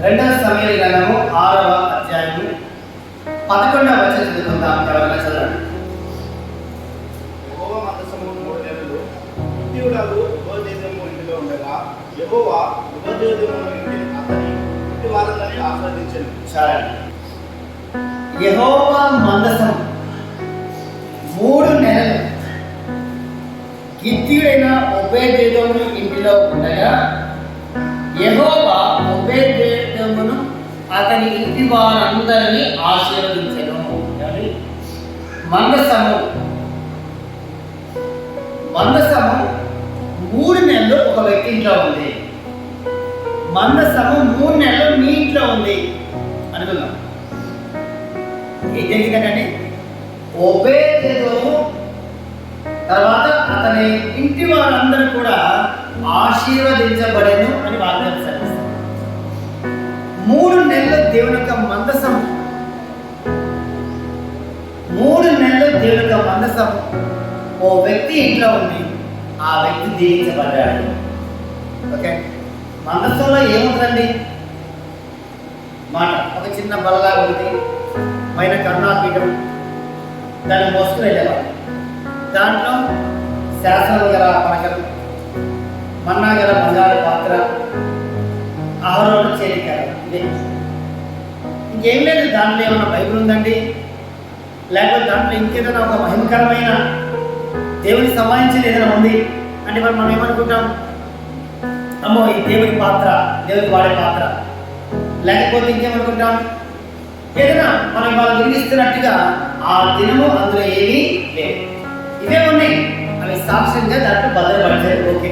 రెండవ సమూయేలు గ్రంథము 6వ అధ్యాయము 11వ వచనం చదువుకుందాం. ఎవరైనా చదవండి. యెహోవా మందసము 3 నెలలు హిత్తీయుడగు ఉపదేశము ఇంటిలో ఉండగా యెహోవా ఉపదేశమును ఇంటిని అతని ఇంటి వారందరినీ ఆశీర్వదించెను. సరే, యెహోవా మందసం 3 నెలలు గిత్తీయుడైన ఓబేదెదోము ఇంటిలో ఉండగా యెహోవా ఓబేదెదోమును అతని ఇంటి వారందరినీ ఆశీర్వదించెను. మందసము 3 నెలలు ఒక వ్యక్తి ఇంట్లో ఉంది. మందసము 3 నెలలు మీ ఇంట్లో ఉంది అనుకుందాం. ఏం జరిగిందంటే ఓబేదెదోము తర్వాత అతని ఇంటి వారందరూ కూడా ఆశీర్వదించబడెను అని వాగ్దానం చేస్తారు. 3 నెలలు దేవుని యొక్క మందసం, 3 నెలలు దేవుని యొక్క మందసం ఓ వ్యక్తి ఇంట్లో ఉంది. ఆ వ్యక్తి దీవించబడ్డాడు. ఓకే, మందసంలో ఏముందండి? మాట. ఒక చిన్న బల్లలా ఉంది, పైన కరుణాపీఠం, దాన్ని మోసుకుని వెళ్ళేవాడు. దాంట్లో శాసనాలు గల పలకలు, మన్నా గల బంగారు పాత్ర, ఆహారం చేరికారు. ఇదే, ఇంకేం లేదు. దాంట్లో ఏమైనా బైబిల్ ఉందండి, లేకపోతే దాంట్లో ఇంకేదైనా ఒక మహిమకరమైన దేవునికి సంబంధించింది ఏదైనా ఉంది అంటే మనం ఏమనుకుంటాం? అమ్మో, ఈ దేవుడి పాత్ర, దేవుడికి వాడే పాత్ర. లేకపోతే ఇంకేమనుకుంటాం? ఏదైనా మనం వాళ్ళు వినిస్తున్నట్టుగా ఆ దినము అందులో ఏమీ లేదు. ఇవే ఉన్నాయి, అవి సాక్ష్యంగా దాంట్లో భద్రపడతాయి. ఓకే,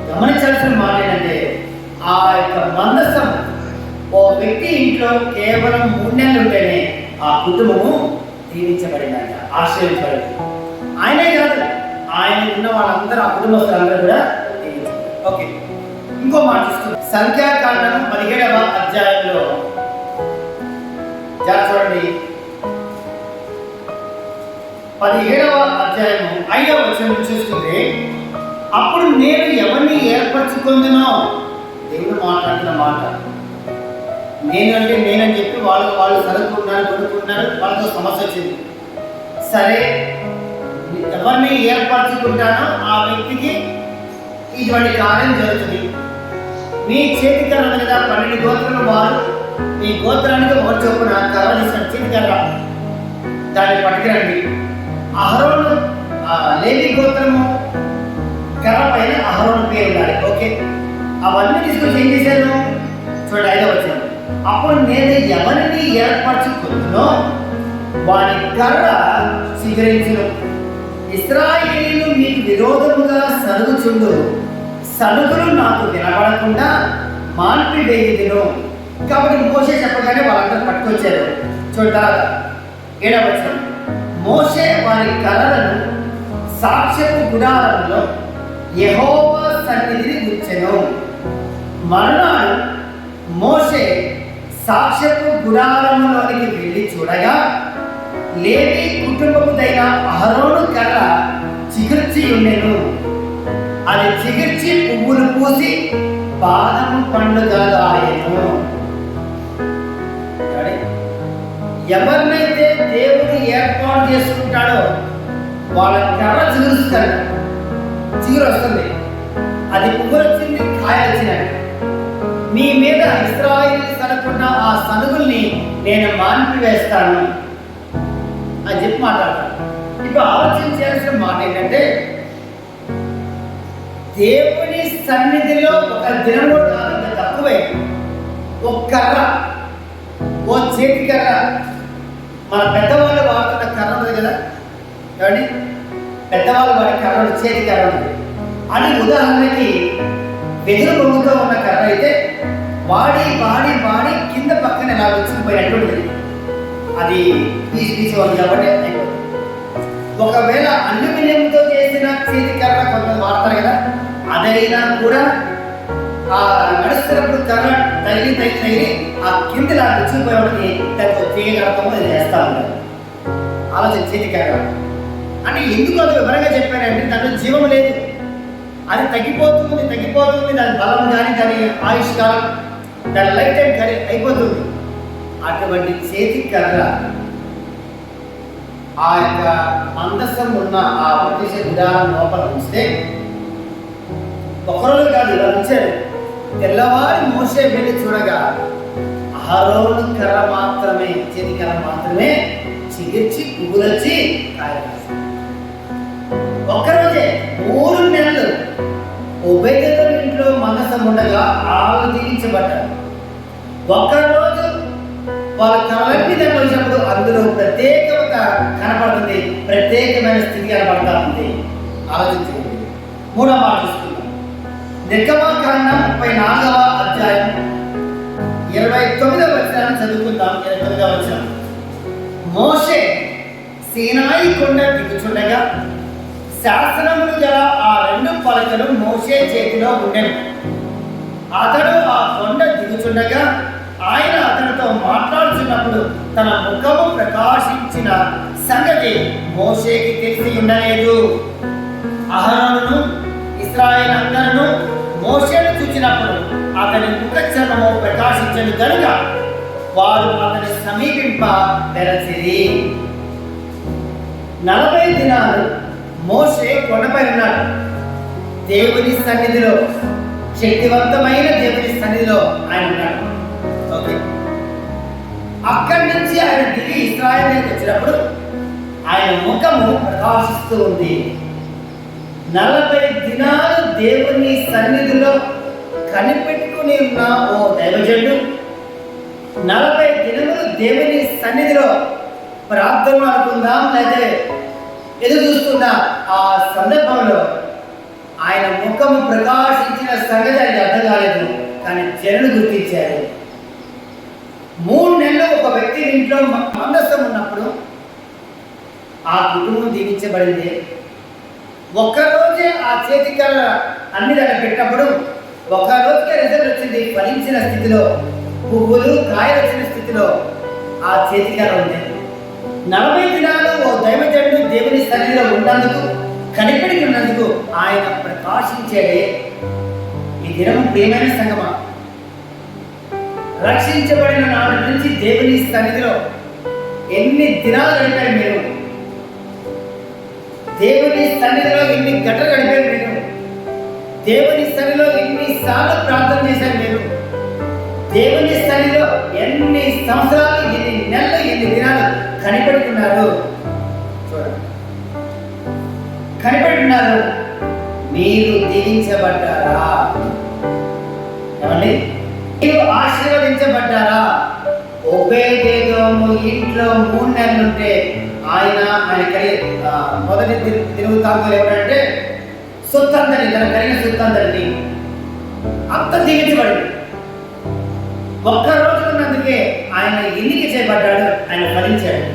గమనించాల్సిన మాట ఏంటంటే ఆ యొక్క మందసం ఓ వ్యక్తి ఇంట్లో కేవలం 3 నెలలు ఉంటేనే ఆ కుటుంబము దీవించబడిందంట, ఆశ్రయించబడింది. ఆయనే కాదు, ఆయన ఉన్న వాళ్ళందరూ, ఆ కుటుంబస్తులందరూ కూడా దీవించారు. ఓకే, ఇంకో మాట చూస్తుంది. సంఖ్యాకాండము 17వ అధ్యాయంలో చూడండి. 17వ అధ్యాయము 5వ వచనం చూస్తుంటే, అప్పుడు నేను ఎవరిని ఏర్పరచుకుందునో, దేవుడు మాట్లాడుతున్న మాట. నేనని చెప్పి వాళ్ళు సరుకుంటున్నారు, కొనుక్కుంటున్నారు, వాళ్ళతో సమస్య వచ్చింది. సరే, ఎవరిని ఏర్పరచుకుంటానో ఆ వ్యక్తికి ఇటువంటి కార్యం జరుగుతుంది. మీ చేతికర్ర మీద 12 గోత్రాల వారు మీ గోత్రానికి ఒక చొప్పున కర్ర తీసిన చేతికర్ర దాన్ని పట్టుకురండి. అహరోను, లేవి గోత్రము కర్ర పైన అహరోను పేరు ఉండాలి. ఓకే, అవన్నీ తీసుకొచ్చి ఏం చేశాను చూడండి. 5వ వచనం, అప్పుడు నేను ఎవరిని ఏర్పరచుకుంటున్నో వారి కర్ర స్వీకరించును. ఇశ్రాయేలీయులు మీకు విరోధముగా సరుగుచుండు, సరుగులు నాకు వినబడకుండా మాన్పివేయుదును. కాబట్టి మోషే చెప్పగానే వాళ్ళందరూ పట్టుకొచ్చారు. చూడాలి 7వ వచనం, మోషే వారి కర్రలను సాక్ష్యపు గుడారంలో యెహోవా సన్నిధిని ఉంచెను. మరునాడు మోషే సాక్ష్యపు గుడారంలోనికి వెళ్ళి చూడగా లేవి కుటుంబముదైన అహరోను కర్ర చిగుర్చి ఉండెను. అది చిగుర్చి పువ్వులు పూసి బాదము పండుగ ఆయను. ఎవరినైతే దేవుడు ఏర్పాటు చేసుకుంటాడో వాళ్ళ కర్ర చిగురుస్తాడు, చిగురు వస్తుంది. అది పువ్వులు వచ్చింది, కాయలు వచ్చినాయి. మీ మీద ఇశ్రాయేలు సనుకున్న ఆ సనుగుల్ని నేను మాన్పివేస్తాను అని చెప్పి మాట్లాడతాను. ఇప్పుడు ఆలోచించాల్సిన మాట ఏంటంటే, దేవుని సన్నిధిలో ఒక దినము కాదు, తక్కువే. ఒక కర్ర, ఓ చేతి కర్ర, మన పెద్దవాళ్ళు వాడుతున్న కర్ర ఉంది కదా, ఏమండి, పెద్దవాళ్ళు వాడి కర్ర చేతి కర్ర ఉంది. అది ఉదాహరణకి వెదురు బొంగుతో ఉన్న కర్ర అయితే వాడి వాడి వాడి కింద పక్కన ఇలా వచ్చిపోయినట్టుంటుంది. అది తీసి ఉంది కాబట్టి అయిపోతుంది. ఒకవేళ అల్యూమినియంతో చేసిన చేతి కర్ర కొంతమంది వాడతారు కదా, అదైనా కూడా ఆ నడుస్తున్నప్పుడు కర్ర తగిలి ఆ కింద ఇలా వచ్చిపోయేవాడికి దానికి తీయగలపము అది చేస్తూ ఉంటారు. ఆలోచన చేతి కర్ర అంటే ఎందుకు అది వివరంగా చెప్పారంటే దాంట్లో జీవం లేదు, అది తగ్గిపోతుంది, దాని బలం కానీ దాని ఆయుష్కాలం దాని లైఫ్ టైం అయిపోతుంది. అటువంటి చేతి కర్ర ఆ యొక్క మందసం ఉన్న ఆ ప్రదేశ విధానం లోపల ఉంచితే ఒకరోజు కాదు, ఇలా ఉంచారు. తెల్లవారి మోసే వెళ్ళి చూడగా అహరోను కర్ర మాత్రమే, చేతి కర్ర మాత్రమే చిగిర్చి పువ్వులొచ్చి కాయలు. ఒక్కరోజే 3 నెలలు ఉభయదేవుల ఇంట్లో మందసం ఉండగా ఆలోచించబడ్డారు. ఒక్కరోజు వాళ్ళ కళ్ళని దగ్గర వచ్చినప్పుడు అందులో ప్రత్యేకత కనపడుతుంది, ప్రత్యేకమైన స్థితి కనపడతా ఉంది. ఆలోచించండి. 3వ మాట చూసుకుందాం. నిర్గమకాండం 34వ అధ్యాయం 29వ వచనాన్ని చదువుకుందాం. 29వ వచనం. మోషే సీనాయి కొండ దిగుచుండగా శాసనములు గల ఆ 2 పలకలు మోషే చేతిలో ఉండెను. అతడు ఆ కొండ దిగుచుండగా ఆయన అతనితో మాట్లాడుతున్నప్పుడు తన ముఖము ప్రకాశించిన సంగతి మోషేకి తెలిసి ఉండలేదు. అహరోనును ఇశ్రాయేలు అందరూ మోషేను చూచినప్పుడు అతని ముఖ చర్మము ప్రకాశించను కనుక వారు అతని సమీపింప తెరచిరి. 40 దినాలు మోషే కొండపై ఉన్నాడు. దేవుని సన్నిధిలో, శక్తివంతమైన దేవుని సన్నిధిలో ఆయన ఉన్నాడు. ఓకే, అక్కడి నుంచి ఆయన దిగి ఇశ్రాయేలుకి వచ్చినప్పుడు ఆయన ముఖము ప్రకాశిస్తూ ఉంది. 40 దినాలు దేవుని సన్నిధిలో కనిపెట్టుకుని ఉన్న ఓ దైవజనుడు 40 దినములు దేవుని సన్నిధిలో ప్రార్థనలు అనుకుందాం, లేదా ఎదురు చూస్తున్న ఆ సందర్భంలో ఆయన ముఖము ప్రకాశించిన సంగతి ఆయనకు అర్థం కాలేదు. కానీ జనులు గుర్తించారు. 3 నెలలు ఒక వ్యక్తి ఇంట్లో మందసం ఉన్నప్పుడు ఆ కుటుంబం దీవించబడింది. ఒక్కరోజే ఆ చేతి కర్ర అన్ని దగ్గర పెట్టినప్పుడు ఒక రోజుకే రిజల్ట్ వచ్చింది. ఫలించిన స్థితిలో, పువ్వులు కాయలు వచ్చిన స్థితిలో ఆ చేతి కర్ర ఉంది. 40 దినాలు ఓ దైవజనుడు దేవుని సన్నిధిలో ఉన్నందుకు, కనిపెడి ఉన్నందుకు ఆయన ప్రకాశించేదే. ఈ దినం ప్రియమైన సంగమా, రక్షించబడిన నాటి నుంచి దేవుని సన్నిధిలో ఎన్ని దినాలు గడిపారు మీరు? దేవుని సన్నిధిలో ఎన్ని గంటలు గడిపారు మీరు? దేవుని సన్నిధిలో ఎన్నిసార్లు ప్రార్థన చేశారు మీరు? దేవుని సన్నిధిలో ఎన్ని సంవత్సరాలు, ఎన్ని నెలలు, ఎన్ని దినాలు కనిపెడుతున్నారు? చూడండి, కనిపెడుతున్నారు. మీరు దీవించబడ్డారా? ఏమండి, మీరు ఆశీర్వదించబడ్డారా? ఒబేదేదోము ఇంట్లో 3 నెలలు ఉంటే ఆయన మొదటి తిరుగుతాంతులు ఏమంటే సొత్తందరి, తన కలిగిన సొత్తందరిని అంత దీవించబడింది. ఒక్క రోజు ఉన్నందుకే ఆయన ఎన్నిక చేయబడ్డాడు, ఆయన ఫలించాడు.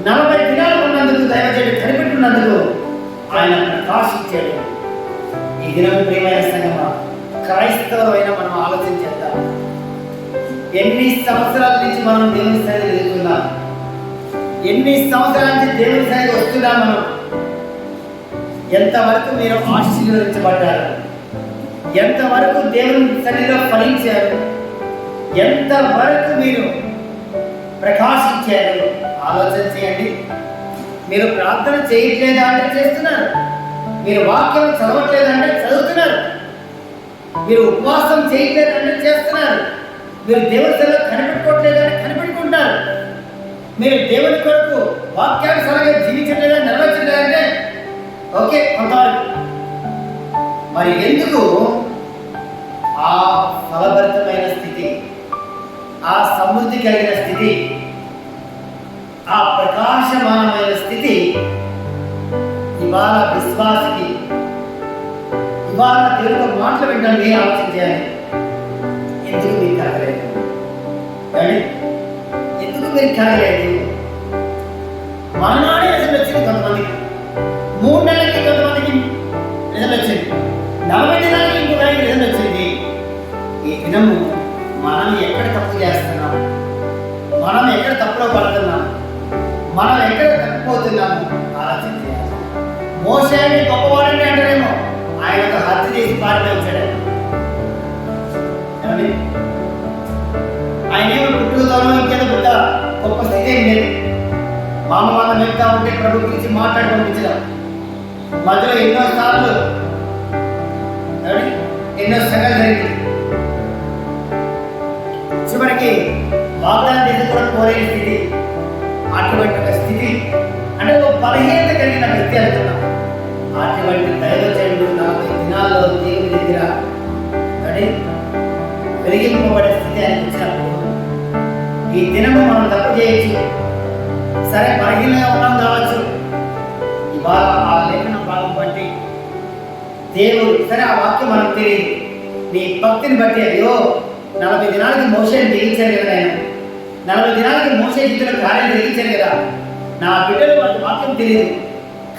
40 దినాలు ఉన్నందుకు, దైవజనుడు కనిపెట్టున్నందుకు ఆయన ప్రకాశించాడు. ఈ దినం ప్రియమైన సంగమా, క్రైస్తవులైన మనం ఆలోచన చేద్దాం. ఎన్ని సంవత్సరాల నుంచి మనం దేవుని సన్నిధికి వెళ్తున్నాం? ఎన్ని సంవత్సరాల నుంచి దేవుని సన్నిధికి వస్తున్నాం మనం? ఎంతవరకు మీరు ఆశీర్వదించబడ్డారు? ఎంతవరకు దేవుని సన్నిధిలో ఫలించారు? ఎంతవరకు మీరు ప్రకాశించారు? ఆలోచన చేయండి. మీరు ప్రార్థన చేయట్లేదా అంటే చేస్తున్నారు. మీరు వాక్యం చదవట్లేదంటే చదువుతున్నారు. మీరు ఉపవాసం చేయట్లేదంటే చేస్తున్నారు. మీరు దేవుని సన్నిధిలో కనిపెట్టుకోవట్లేదంటే కనిపెట్టుకుంటారు. మీరు దేవుని కొరకు వాక్యానుసారంగా జీవించట్లేదని నెరవేర్చలేదంటే ఓకే కొంతవరకు. మరి ఎందుకు ఆ ఫలభరితమైన స్థితి, ఆ సమృద్ధి కలిగిన స్థితి, ఆ ప్రకాశమానమైన స్థితి ఇవాళ విశ్వాసికి, ఇవాళ దేవుడు మాటలు వింటాను మీరు ఆలోచన చేయాలి. ఎందుకు మీరు కలగలేదు? ఎందుకు మీరు కలగలేదు? మరణాడే రిజల్ట్ వచ్చింది కొంతమందికి, 3 నెలలకి కొంతమందికి రిజల్ట్ వచ్చింది, 40 దినాలకి ఇంకొక రిజల్ట్ వచ్చింది. ఈ దినము మనం ఎక్కడ తప్పు చేస్తున్నాం? మనం ఎక్కడ తప్పులో పడుతున్నాం? మనం ఎక్కడ తప్పిపోతున్నాము? ఆలోచన చేయాలి. మోషేని గొప్పవాడని అంటారేమో, ఆయన ఒక హత్య చేసి పారిపోయి వచ్చాడు. మామ వెళ్తా ఉంటే ప్రభు గురించి మాట్లాడి పంపించడం, మధ్యలో ఎన్నోసార్లు ఎన్నో సంఘాలు జరిగింది. చివరికి వాగ్దానం చేసి కూడా కోరేని స్థితి, అటువంటి ఒక స్థితి అంటే ఒక బలహీనత కలిగిన వ్యక్తి అనుకున్నాం. అటువంటి దైవజనుడు 40 దినాల్లో దేవుని దగ్గర వెలిగింపబడే స్థితి అని వచ్చినప్పుడు ఈ దినము మనం తప్పు చేయొచ్చు, సరే బలహీనంగా ఉన్నాం కావచ్చు. ఇవాళ ఆ లేఖన భాగం బట్టి దేవుడు సరే ఆ వాక్యం మనకు తెలియదు, నీ భక్తిని బట్టి అయ్యో 40 దినాలకి మోషేని దిగించారు కదా, నేను 40 దినాలకి మోషే జీవితంలో కార్యాలు దిగించారు కదా, నా బిడ్డలు వాళ్ళ వాక్యం తెలియదు,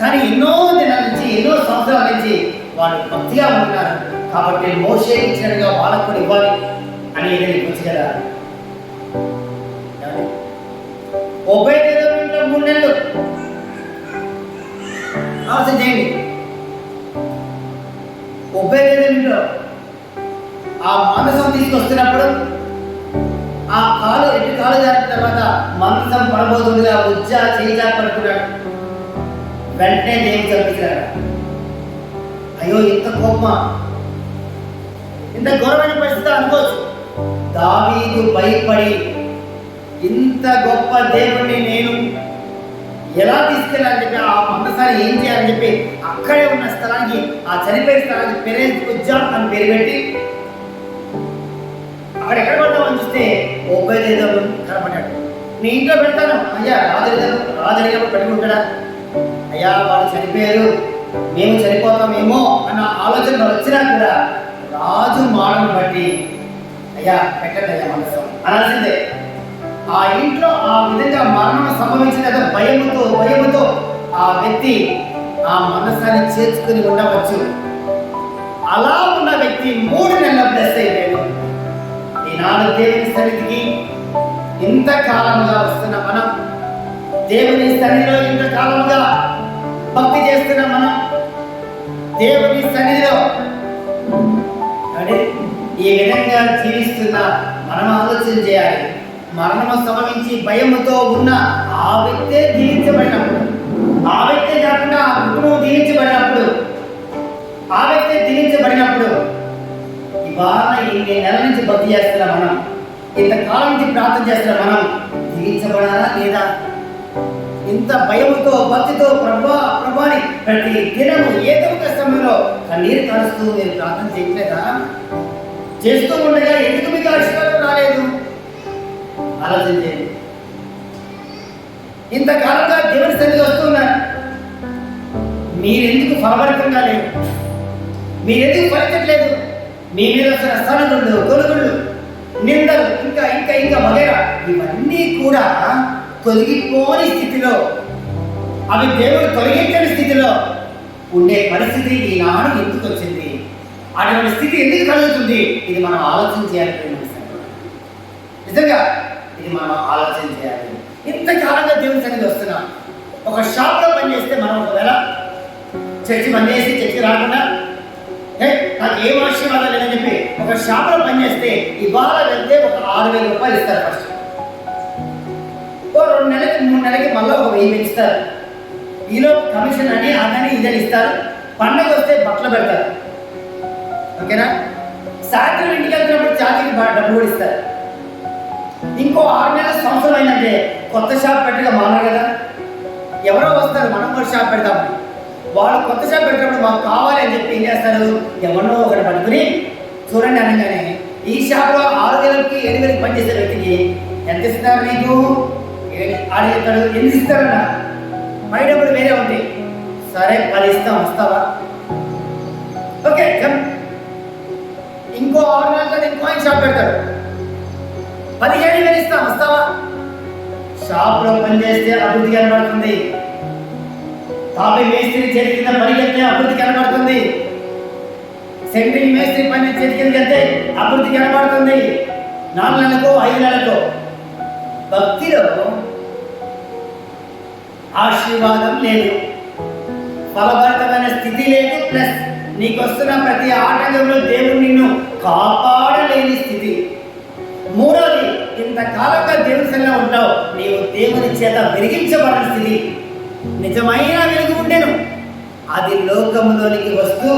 కానీ ఎన్నో దినాల నుంచి ఎన్నో సంవత్సరాల నుంచి వాళ్ళు భక్తిగా ఉంటున్నారు కాబట్టి మోషే ఇచ్చినట్టుగా వాళ్ళకు కూడా ఇవ్వాలి అని ఏదైనా వచ్చి కదా. ఇంట్లో 3 నెలలు ఆలోచన చేయండి. ఇంట్లో ఆ మందసం తీసుకొస్తున్నప్పుడు ఆ కాలు 2 కాలు జారిన తర్వాత మందసం పడబోతుందిగా ఉజ్జా చేయిజా పడుతున్నాడు. వెంటనే దేవుడు చంపించాడు. అయ్యో ఇంత కోపమా, ఇంత ఘోరమైన పరిస్థితి అనుకోవచ్చు. దావీదు భయపడి ఇంత గొప్ప దేవుణ్ణి నేను ఎలా తీసుకెళ్ళాలని చెప్పి ఆ మందసారి ఏం చేయాలని చెప్పి అక్కడే ఉన్న స్థలానికి, ఆ చనిపోయిన స్థలానికి పెరేజ్ ఉజ్జా అని పేరు పెట్టి అక్కడ ఎక్కడ పడతామని చూస్తే ఓబేదేదోము కనపడ్డాడు. నీ ఇంట్లో పెడతాను అయ్యా, రాజరిగా పెట్టుకుంటాడా, అయ్యా వాళ్ళు చనిపోయారు మేము చనిపోతామేమో అన్న ఆలోచన వచ్చినా కూడా రాజు మాటను బట్టి అయ్యా పెట్టండి అయ్యా మనసు అనాల్సిందే. ఆ ఇంట్లో ఆ విధంగా మరణం సంభవించిన భయముతో ఆ వ్యక్తి ఆ మనసాన్ని చేర్చుకుని ఉండవచ్చు. అలా ఉన్న వ్యక్తి 3 నెలల ప్లస్ అయిపోయాడు. ఈనాడు దేవుని సన్నిధికి ఇంతకాలంగా వస్తున్న మనం, దేవుని సన్నిధిలో ఇంతకాలంగా భక్తి చేస్తున్న మనం, దేవుని సన్నిధిలో ఈ విధంగా జీవిస్తున్న మనం ఆలోచన చేయాలి. మరణము సంభవించి భయముతో ఉన్న ఆ వ్యక్తే దీవించబడినప్పుడు, ఆ వ్యక్తే కాకుండా ఆ కుటుంబం దీవించబడినప్పుడు, ఆ వ్యక్తే దీవించబడినప్పుడు ఇవాళ 2 నెలల నుంచి భక్తి చేస్తున్న మనం, ఇంతకాలం నుంచి ప్రార్థన చేస్తున్న మనం దీవించబడాలా లేదా? ఇంత భయముతో భక్తితో ప్రభాని ప్రతి దినము ఏదో ఒక సమయంలో కన్నీరు కారుస్తూ మీరు ప్రార్థన చేయట్లేదా? చేస్తూ ఉండగా ఎందుకు మీకు ఆశీర్వాదం రాలేదు? ఆలోచన చేయండి. ఇంతకాలంగా దేవుని సన్నిధికి వస్తున్నారు, మీరెందుకు ఫలభరితంగా లేరు? మీరెందుకు ఫలించట్లేదు? మీ మీద వస్తున్న సనుగుళ్ళు, తొలుగుళ్ళు, నిందలు ఇంకా ఇంకా ఇంకా వగేరా ఇవన్నీ కూడా తొలగిపోని స్థితిలో, అవి దేవుడు తొలగించని స్థితిలో ఉండే పరిస్థితి ఈనాడు ఎందుకు వచ్చింది? అటువంటి స్థితి ఎందుకు కలుగుతుంది? ఇది మనం ఆలోచన చేయాలి. నిజంగా ఇది మనం ఆలోచన చేయాలి. ఇంతకాలంగా దేవుని సన్నిధికి వస్తున్నాం. ఒక షాప్లో పనిచేస్తే మనం ఒకవేళ చర్చి పనిచేసి చర్చి రాకుండా నాకు ఏం ఆశీర్వాదాలు లేదని చెప్పి ఒక షాప్లో పనిచేస్తే ఇవాళ వెళ్తే ఒక 6,000 రూపాయలు ఇస్తారు. ఫస్ట్ 2 నెలలకి 3 నెలలకి మళ్ళీ ఒక 1000 ఇస్తారు. ఈలో కమిషన్ అని అదని ఇదని ఇస్తారు. పండగ వస్తే బట్టలు పెడతారు. ఓకేనా? సాయంత్రం ఇంటికి వెళ్తున్నప్పుడు ఛార్జీకి డబ్బులు కూడా ఇస్తారు. ఇంకో 6 నెలల సంవత్సరం అయిందంటే కొత్త షాప్ పెట్టగా మానరు కదా, ఎవరో వస్తారు మనం కూడా షాప్ పెడతాము. వాళ్ళు కొత్త షాప్ పెట్టినప్పుడు మాకు కావాలి అని చెప్పి ఏం చేస్తారు, ఎవరినో ఒకటి పట్టుకుని చూడండి అనగానే ఈ షాప్లో 6,000కి 7,000కి పనిచేసే వ్యక్తికి ఎంత ఇస్తారు? నీకు ఆడేస్తాడు. ఎందుకు ఇస్తారన్న పై డబ్బులు వేరే ఉంటాయి. సరే 10 ఇస్తాం, వస్తావా? ఓకే. ఇంకో 6 నెలల ఇంకో షాప్ పెడతాడు, 17,000 ఇస్తాం, వస్తావా? షాప్లో పనిచేస్తే అభివృద్ధి కనబడుతుంది. తాపి మేస్త్రి చేతి కింద పరిగెత్తే అభివృద్ధి కనబడుతుంది. సెంట్రింగ్ మేస్త్రి పని చేతి కింద వెళ్తే అభివృద్ధి కనబడుతుంది. 4 నెలలకు 5 నెలలకు భక్తిలో ఆశీర్వాదం లేదు, ఫలభరితమైన స్థితి లేదు. ప్లస్ నీకు వస్తున్న ప్రతి ఆటంకంలో దేవుడు నిన్ను కాపాడలేని స్థితి. 3వది, ఇంత ఇంతకాలంగా దేవుని సన్నిధిలో ఉంటావు, నీవు దేవుని చేత వెలిగించబడిన స్థితి. నిజమైన వెలుగు ఉండేను, అది లోకంలోనికి వస్తూ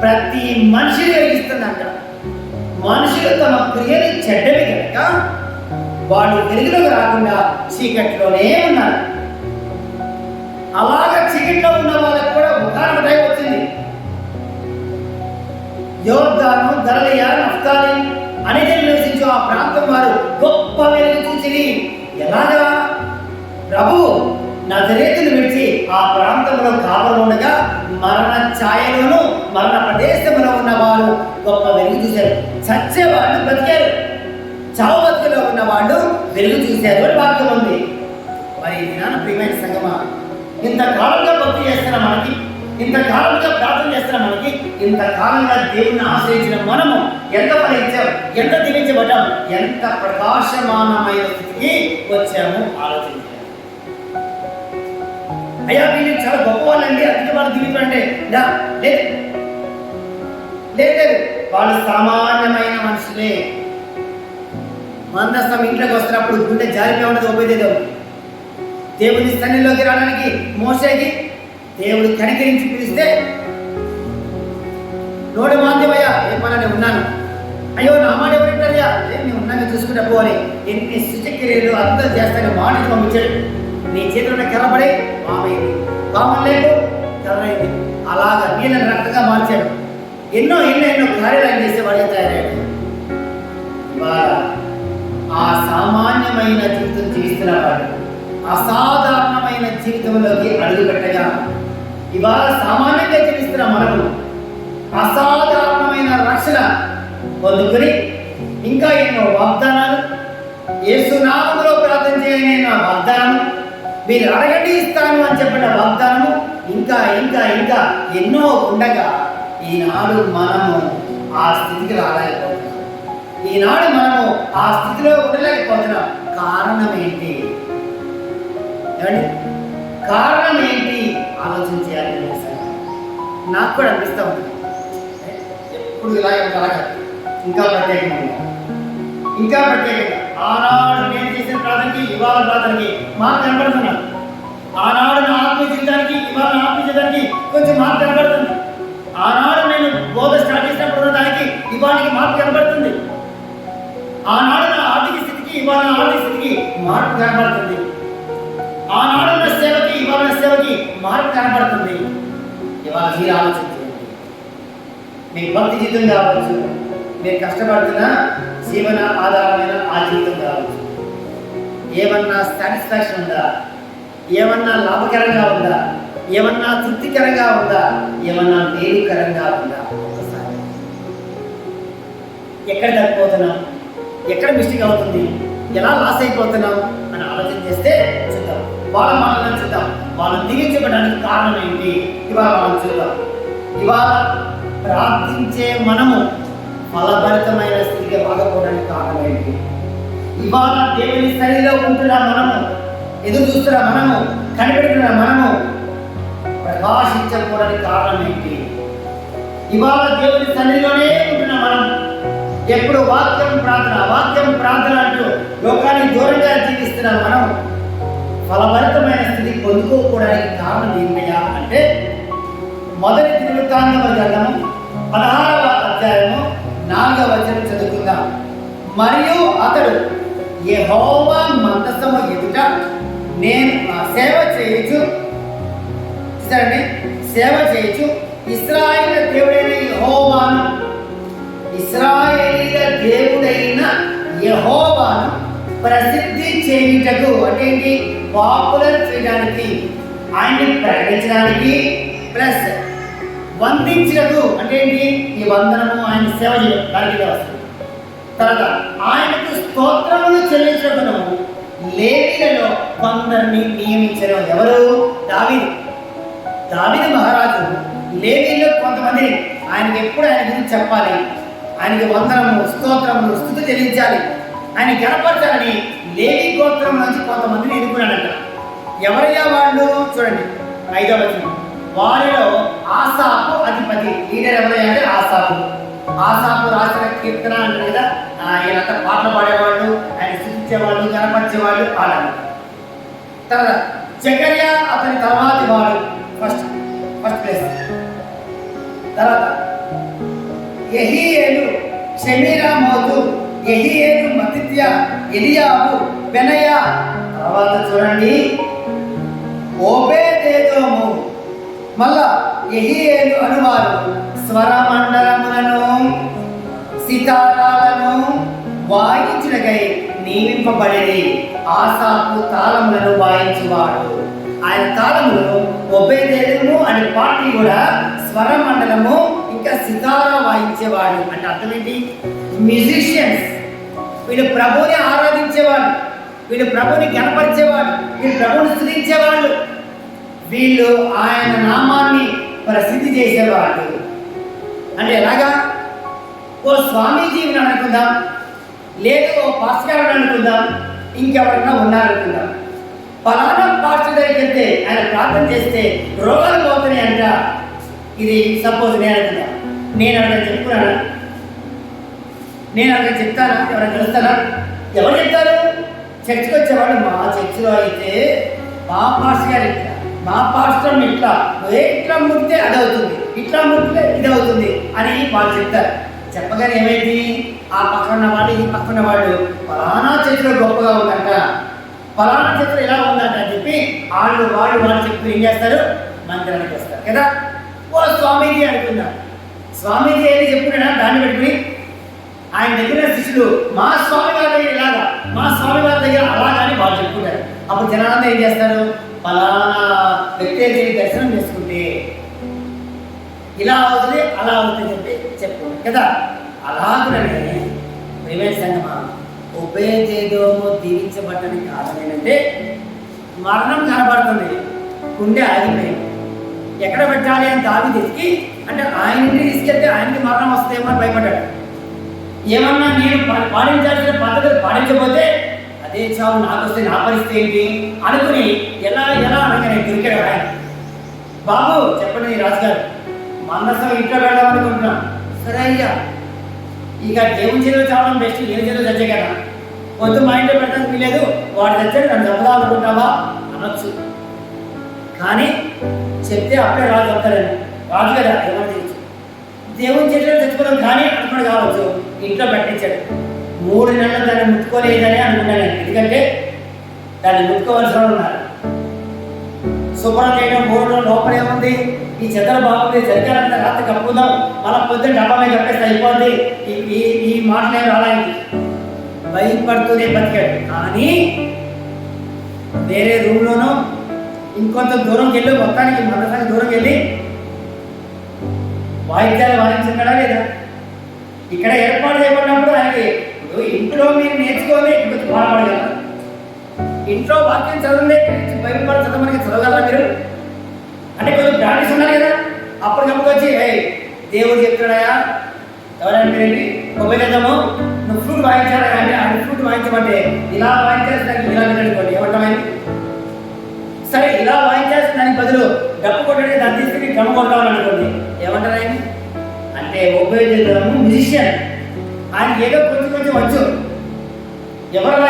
ప్రతి మనిషిని వెలిగిస్తుందంట. మనుషులు తమ క్రియలు చెడ్డవి కనుక వాళ్ళు వెలుగులోకి రాకుండా చీకట్లోనే ఉన్నారు. అలాగా చీకట్లో ఉన్న వాళ్ళకి కూడా ఒక టైం వచ్చింది. యోర్దాను, గలిలయ, నఫ్తాలి అనేది నివసించు ఆ ప్రాంతం వారు గొప్ప వెలుగు చూసిరి. ఎలాగా? ప్రభు నజరేతును విడిచి ఆ ప్రాంతంలో కాపురం ఉండగా మరణ ఛాయలోను మరణ ప్రదేశంలో ఉన్న వారు గొప్ప వెలుగు చూశారు. చచ్చేవాళ్ళు బ్రతికారు, చావు బతుకులో ఉన్న వాళ్ళు వెలుగు చూశారు అని వాక్యం ఉంది. మరి జ్ఞాన ప్రియమైన సంగమా, ఇంతకాలంగా భక్తి చేస్తున్న మనకి, ఇంతకాలంగా ప్రార్థన చేస్తున్న మనకి, ఇంతకాలంగా దేవుని ఆశ్రయించిన మనము ఎంత ఫలించాం, ఎంత దీవించబడ్డాం, ఎంత ప్రకాశమానమైన స్థితికి వచ్చాము ఆలోచించాము. అయ్యా వీళ్ళు చాలా గొప్పవాళ్ళండి, అందుకే వాళ్ళు దీవించండి లేదు, వాళ్ళు సామాన్యమైన మనుషులే. మందస్థం ఇంట్లోకి వస్తున్నప్పుడు గుండె జారిపోయి ఉండదు. ఉపయోగం దేవుని సన్నిధిలోకి రావడానికి మోసేకి దేవుడు కనికరించి పిలిస్తే నోడు మాంద్యమయ్యా, ఏ పని నేను ఉన్నాను, అయ్యో నా మాట ఎవరింటారయ్యా, నేను ఉన్నాను చూసుకుంటా పోవాలి, ఎన్ని సృష్టిక్రియలు అర్థం చేస్తాను మాట పంపించాడు. నీ చేతిలో కర్రపడే పామైంది, పామం లేదు కర్రైంది, అలాగా నీళ్ళని రక్తంగా మార్చాడు. ఎన్నో కార్యాలు చేసేవాడిగా తయారయ్యాడు. ఆ సామాన్యమైన జీవితం జీవిస్తున్నవాడు అసాధారణమైన జీవితంలోకి అడుగుపెట్టగా, ఇవాళ సామాన్యంగా జీవిస్తున్న మనము అసాధారణమైన రక్షణ పొందుకుని ఇంకా ఎన్నో వాగ్దానాలు, యేసు నామములో ప్రార్థన చేయని నా వాగ్దానము, మీరు అడగండి ఇస్తాను అని చెప్పిన వాగ్దానము, ఇంకా ఇంకా ఇంకా ఎన్నో ఉండగా ఈనాడు మనము ఆ స్థితికి రాలేకపోతున్నాం. ఈనాడు మనము ఆ స్థితిలో ఉండలేకపోతున్నాం. కారణం ఏంటి? కారణం ఏంటి ఆలోచించాలి. నాకు కూడా అనిపిస్తూ ఉంటుంది, ఎప్పుడు ఇలాగే అలాగా ఇంకా ప్రత్యేకంగా ఆనాడు నేను చేసిన ప్రార్థనకి ఇవాళ ప్రార్థనకి మార్పు కనబడుతున్నాను. ఆనాడు నా ఆత్మీయ జీవితానికి ఇవాళ నా ఆత్మీయ జీవితానికి కొంచెం మార్పు కనబడుతుంది. ఆనాడు నేను బోధ స్టార్ట్ చేసినప్పుడు దానికి ఇవాళకి మార్పు కనబడుతుంది. ఆనాడు నా ఆర్థిక స్థితికి ఇవాళ నా ఆర్థిక స్థితికి మార్పు కనబడుతుంది. ఆనాడు నా సేవకి ఇవాళ నా సేవకి మార్పు కనబడుతుంది. ఇవాళ మీరు ఆలోచించండి. మీ భక్తి జీవితం కావచ్చు, మీరు కష్టపడుతున్న జీవన ఆధారమైన ఆ జీవితం కావచ్చు, ఏమన్నా సాటిస్ఫాక్షన్ ఉందా, ఏమన్నా లాభకరంగా ఉందా, ఏమన్నా తృప్తికరంగా ఉందా, ఏమన్నా మేలుకరంగా ఉందా? ఒకసారి ఎక్కడ తగ్గిపోతున్నాం, ఎక్కడ మిస్టేక్ అవుతుంది, ఎలా లాస్ అయిపోతున్నాం అని ఆలోచన చేస్తే చూద్దాం. వాళ్ళ మాటలను చూద్దాం, వాళ్ళని దీవించబడడానికి కారణం ఏంటి ఇవాళ మనం చూద్దాం. ఇవాళ ప్రార్థించే మనము ఫలభరితమైన స్థితిగా బాగపోవడానికి కారణం ఏంటి? ఇవాళ దేవుని సన్నిధిలో ఉంటున్న మనము, ఎదురు చూస్తున్న మనము, కనిపెడుతున్న మనము ప్రకాశించకపోవడానికి కారణం ఏంటి? ఇవాళ దేవుని సన్నిధిలోనే ఉంటున్న మనం ఎప్పుడు వాక్యం ప్రార్థన అంటూ లోకానికి దూరంగా జీవిస్తున్న మనం ఫలభరితమైన స్థితి పొందుకోకపోవడానికి కారణం ఏంటయ్యా అంటే, మొదటి దినవృత్తాంతముల గ్రంథము 16వ అధ్యాయము 4వ వచనం చదువుకుందాం. మరియు అతడు యెహోవా మందసము ఎదుట నేను సేవ చేయొచ్చు ఇశ్రాయేలు దేవుడైన యెహోవాను, ఇశ్రాయేలీల దేవుడైన యెహోవాను ప్రసిద్ధి చేయుటకు, అంటే ఏంటి, పాపులర్ చేయడానికి, ఆయన్ని ప్రకటించడానికి, ప్లస్ వందించటకు, అంటే ఏంటి, ఈ వందనము ఆయన సేవ చేయడం దానికి వస్తుంది. తర్వాత ఆయనకు స్తోత్రములు చెల్లించటను లేవీయులలో కొందరిని నియమించను. ఎవరు? దావీదు మహారాజు లేవీయుల్లో కొంతమంది ఆయనకి ఎప్పుడు ఆయన గురించి చెప్పాలి, ఆయనకి వందనము, స్తోత్రములు, స్తుతి చెల్లించాలి, ఆయన గణపరచాలని లేవీ గోత్రం నుంచి కొంతమందిని ఎన్నుకున్నాడంట. ఎవరయ్యా వాళ్ళు? చూడండి 5వ వచనం. వారిలో ఆసాపు అధిపతి. లీడర్ ఎవరయ్యా అంటే ఆసాపు రాసిన కీర్తన అంటే కదా, ఆయనంతా పాటలు పాడేవాళ్ళు, ఆయన స్తుతి స్తుతించేవాళ్ళు, కనపరిచేవాళ్ళు వాళ్ళని. తర్వాత జకర్యా అతని తర్వాతి వాడు, ఫస్ట్ ప్లేస్. తర్వాత యెహీయేలు, షెమీరామోతు, యెహీయేలు, మత్తిత్య, ఎలియాబు, బెనయా. తర్వాత చూడండి ఓబేదెదోము. మళ్ళా యెహీయేలు అనువారు స్వరమండలములను సితారాలను వాయించుటకై నియమింపబడేది. ఆసాపు తాళములను వాయించువాడు. ఆయన తాళములు ఒబేదెదోము అనే పార్టీ కూడా స్వరమండలము ఇంకా సితారా వాయించేవాడు. అంటే అర్థం ఏంటి? మ్యూజిషియన్స్. వీళ్ళు ప్రభువుని ఆరాధించేవాడు, వీళ్ళు ప్రభువుని కనపరిచేవాడు, వీళ్ళు ప్రభువుని స్తుతించేవాళ్ళు, వీళ్ళు ఆయన నామాన్ని ప్రసిద్ధి చేసేవాళ్ళు. అంటే ఎలాగా? ఓ స్వామీజీని అనుకుందాం, లేదు ఓ పాస్టర్ అనుకుందాం, ఇంకెవరైనా ఉన్నారనుకుందాం. పలానా పాస్టర్ దగ్గరికి వెళ్తే ఆయన ప్రార్థన చేస్తే రోగాలు పోతున్నాయి అంట. ఇది సపోజ్ నేను అనుకుందాం, నేను అక్కడ చెప్పుకున్నాను, నేను అక్కడ చెప్తానా? ఎవరైనా తెలుస్తానా? ఎవరు చెప్తారు? చర్చికి వచ్చేవాళ్ళు, మా చర్చిలో అయితే మా పాస్టర్ గారు ఇట్లా, మా పాస్టర్ ఇట్లా, ఇట్లా ముట్టితే అది అవుతుంది, ఇట్లా ముట్టితే ఇది అవుతుంది అని వాళ్ళు చెప్తారు. చెప్పగానే ఏమైంది? ఆ పక్కన వాళ్ళు ఈ పక్కన వాళ్ళు ఫలానా చర్చిలో గొప్పగా ఉందంట, ఫలానా చర్చిలో ఇలా ఉందంట అని చెప్పి వాళ్ళు చెప్పి ఏం చేస్తారు? మందిరానికి వస్తారు కదా. ఓ స్వామీజీ అనుకుందాం, స్వామీజీ ఏది చెప్పుకున్నా దాన్ని పెట్టుకుని ఆయన దగ్గర శిష్యులు మా స్వామి వారి దగ్గర ఇలాగా, మా స్వామి వారి దగ్గర అలాగా అని వాళ్ళు చెప్పుకుంటారు. అప్పుడు జనాలంతా ఏం చేస్తారు? ఫలానా వ్యక్తి దర్శనం చేసుకుంటే ఇలా అవుతుంది, అలా అవుతుంది చెప్పి చెప్పుకుంటారు కదా. అలాగనే ప్రేమ సంగమా, ఒబేదెదోము దీవించబడ్డానికి కారణం ఏంటంటే మరణం కనబడుతుంది, గుండె ఆగిపోయింది. ఎక్కడ పెట్టాలి అని దావీదు ఎతికి, అంటే ఆయన ఇంటికి తీసుకెళ్తే ఆయనకి మరణం వస్తుందేమో అని భయపడ్డాడు. ఏమన్నా నేను పాటించాల్సిన పద్ధతులు పాటించకపోతే అదే చావు నాకు వస్తే నా పరిస్థితి ఏంటి అనుకుని ఎలా అనగానే దొరికాడు ఆయన. బాబు చెప్పండి రాజుగారు, మందసం ఇంట్లో పెడదామనుకుంటున్నాం. సరే అయ్యా, ఇక దేవుని చేతిలో చావడం బెస్ట్, ఏ చేతిలో చచ్చే కదా, వద్దు మా ఇంట్లో పెట్టడానికి వీలేదు, వాడు తెచ్చాడు నన్ను చంపుదాం అనుకుంటావా అనొచ్చు. కానీ చెప్తే అప్పుడే రాజు చెప్తాడని, రాజు కదా ఏమని తెలుసు, దేవుని చేతిలో తెచ్చుకోవడం కానీ అనుకుని కావచ్చు, ఇంట్లో పెట్టించాడు. 3 నెలలు దాన్ని ముట్టుకోలేదని అనుకున్నాను. ఎందుకంటే దాన్ని ముట్టుకోవాల్సిన వాళ్ళు ఉన్నారు. శుభ్రం చేయడం 3 రోజులు లోపల ఏముంది, ఈ చెద్దలు బాగుంది, జరిగాలంటే రాత్రి కప్పుకుందాం, మళ్ళీ పొద్దున్న డబ్బా మీద కప్పేస్తే అయిపోద్ది, ఈ మాటలే రాడానికి భయపడుతూనే బతికాడు. కానీ వేరే రూమ్లోనూ ఇంకొంత దూరంకి వెళ్ళి, మొత్తానికి మందసానికి దూరంకి వెళ్ళి వాయిద్యాలు వాయించున్నాడా లేదా? ఇక్కడ ఏర్పాటు చేయబడినప్పుడు ఆయనకి ఇప్పుడు ఇంట్లో మీరు నేర్చుకోవాలి, కొంచెం బాధపడగలరా? ఇంట్లో వాక్యం చదవలే, బయలుపడి చదవడానికి చదవగలరా మీరు? అంటే కొంచెం ప్రాక్టీస్ ఉన్నారు కదా. అప్పటికప్పుడు వచ్చి దేవుడు చెప్తున్నాయా ఎవరంటే ఉపయోగము, నువ్వు ఫ్లూట్ వాయించాడా కానీ ఆయన ఫ్లూట్ వాయించమంటే ఇలా వాయించేస్తానికి ఇలా అనుకోండి, ఏమంటామని? సరే ఇలా వాయించేస్తానికి బదులు డబ్బు కొట్టడానికి దాన్ని తీసుకుని గమ్మ కొడతామని అనుకోండి, ఏమంటారు ఆయన? అంటే ఉపయోగించడము మ్యూజిషియన్, ఆయన ఏదో కొంచెం వచ్చు. ఎవరలా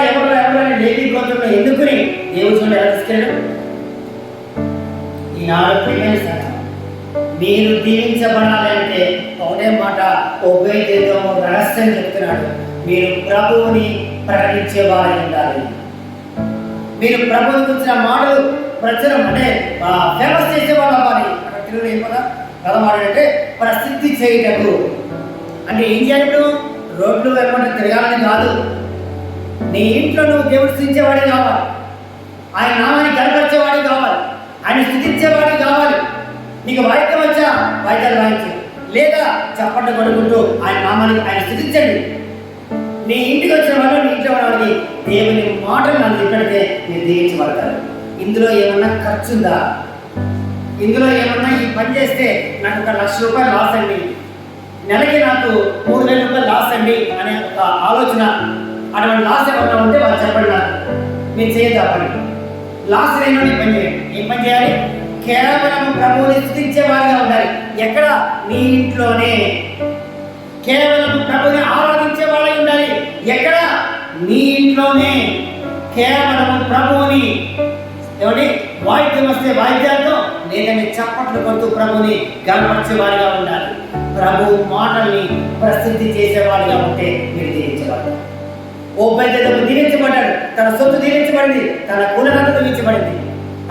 లేడీ గోత్రంలో ఎందుకుని దేవుడు చూడండి ఎలా తీసుకెళ్ళాడు. ఈనాడు మీరు దీవించబడాలంటే ఒకటే మాట, ఉపయోగించడము రహస్యం చెప్తున్నాడు. మీరు ప్రభువుని ప్రకటించేవారై ఉండాలి. మీరు ప్రభువుని గురించిన మాటలు ప్రచురం అంటే ఫేమస్ చేసేవాళ్ళు అవ్వాలి. అక్కడ తెలుగులో ఏం కదా పదమాడంటే ప్రసిద్ధి చేయటకు. అంటే ఏం చేయాలి? రోడ్లు వెంబడి తిరగాలని కాదు, నీ ఇంట్లో నువ్వు దేవుడు స్థుతించేవాడే కావాలి, ఆయన నామాన్ని కనపరిచేవాడే కావాలి, ఆయన స్థుతించేవాడే కావాలి. నీకు వాయిద్యం వచ్చా వాయిద్యాలు వాయించు, లేదా చప్పట్లు కొడుకుంటూ ఆయన నామాన్ని ఆయన స్థుతించండి. నీ ఇంటికి వచ్చిన వాళ్ళు నీ ఇంట్లో వాళ్ళని దేవుని మాటలు నన్ను ఇక్కడితే మీరు దీవించబడతారు. ఇందులో ఏమన్నా ఖర్చు ఉందా? ఇందులో ఏమన్నా ఈ పని చేస్తే నాకు 1 లక్ష రూపాయలు లాస్ అండి, నెలకి నాకు 3,000 రూపాయలు లాస్ అండి అనే ఒక ఆలోచన, అటువంటి లాస్ ఏమన్నా ఉంటే వాళ్ళు చెప్పండి, నాకు మీరు చేయదు ఆ పని. లాస్ లేని పని చేయండి. ఏం పని చేయాలి? కేవలం ప్రభువుని స్తుతించేవారిగా ఉండాలి. ఎక్కడ? నీ ఇంట్లోనే. కేవలం ప్రభువుని ఆరాధించే వాళ్ళే ఉండాలి. ఎక్కడ? నీ ఇంట్లో. ఇంట్లోనే కేవలం ప్రభువుని ఏమండి వాయిద్యం వస్తే వాయిద్యాలతో లేదంటే చప్పట్లు కొడుతూ ప్రభుని గనపరిచేవాడిగా ఉండాలి. ప్రభు మాటల్ని ప్రసిద్ధి చేసేవాడిగా ఉంటే మీరు దీవించబడ్డారు. ఓబేదెదోము దీవించబడ్డాడు. తన సొత్తు దీవించబడింది, తన కులనంతా దీవించబడింది.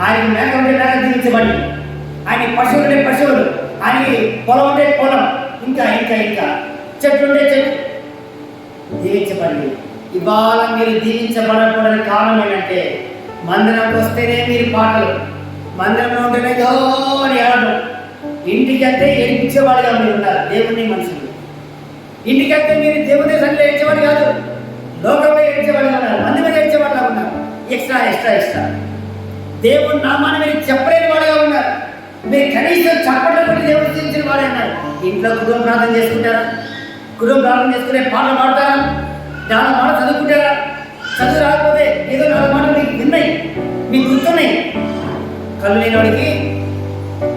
ఆయనకి మేక ఉంటే మేక దీవించబడింది, ఆయన పశువులు ఉంటే పశువులు, ఆయనకి పొలం ఉంటే పొలం, ఇంకా ఇంకా ఇంకా చెట్టు ఉంటే చెట్టు దీవించబడింది. ఇవాళ మీరు దీవించబడకూడని కారణం ఏంటంటే మందిరంకి వస్తేనే మీరు పాటలు, మందిరంలో ఉంటేనే అని ఆడడం, ఇంటికి వెళ్తే ఏడిపించేవాడిగా మీరు ఉన్నారు. దేవుని మనుషులు ఇంటికి వెళ్తే మీరు దేవుని సన్నిధిలో ఏడ్చేవాడు కాదు, లోకంలో ఏడ్చేవాడిగా ఉన్నారు, మంది మీద ఏడ్చేవాడిగా ఉన్నారు. ఎక్స్ట్రా ఎక్స్ట్రా ఎక్స్ట్రా దేవుని నామాన్ని మీరు చెప్పలేని వాడుగా ఉన్నారు. మీరు కనీసం చప్పట్లు కొట్టి దేవుడు తీర్చిన వాడే ఉన్నారు. ఇంట్లో కుటుంబ ప్రార్థన చేసుకుంటారా? కుటుంబ ప్రార్థన చేసుకునే పాటలు పాడతారా? నాలుగు మాట చదువుకుంటారా? చదువు రాకపోతే ఏదో నాలుగు మాటలు మీకు విన్నాయి, మీకు గుర్తున్నాయి. కళ్ళు లేని వాడికి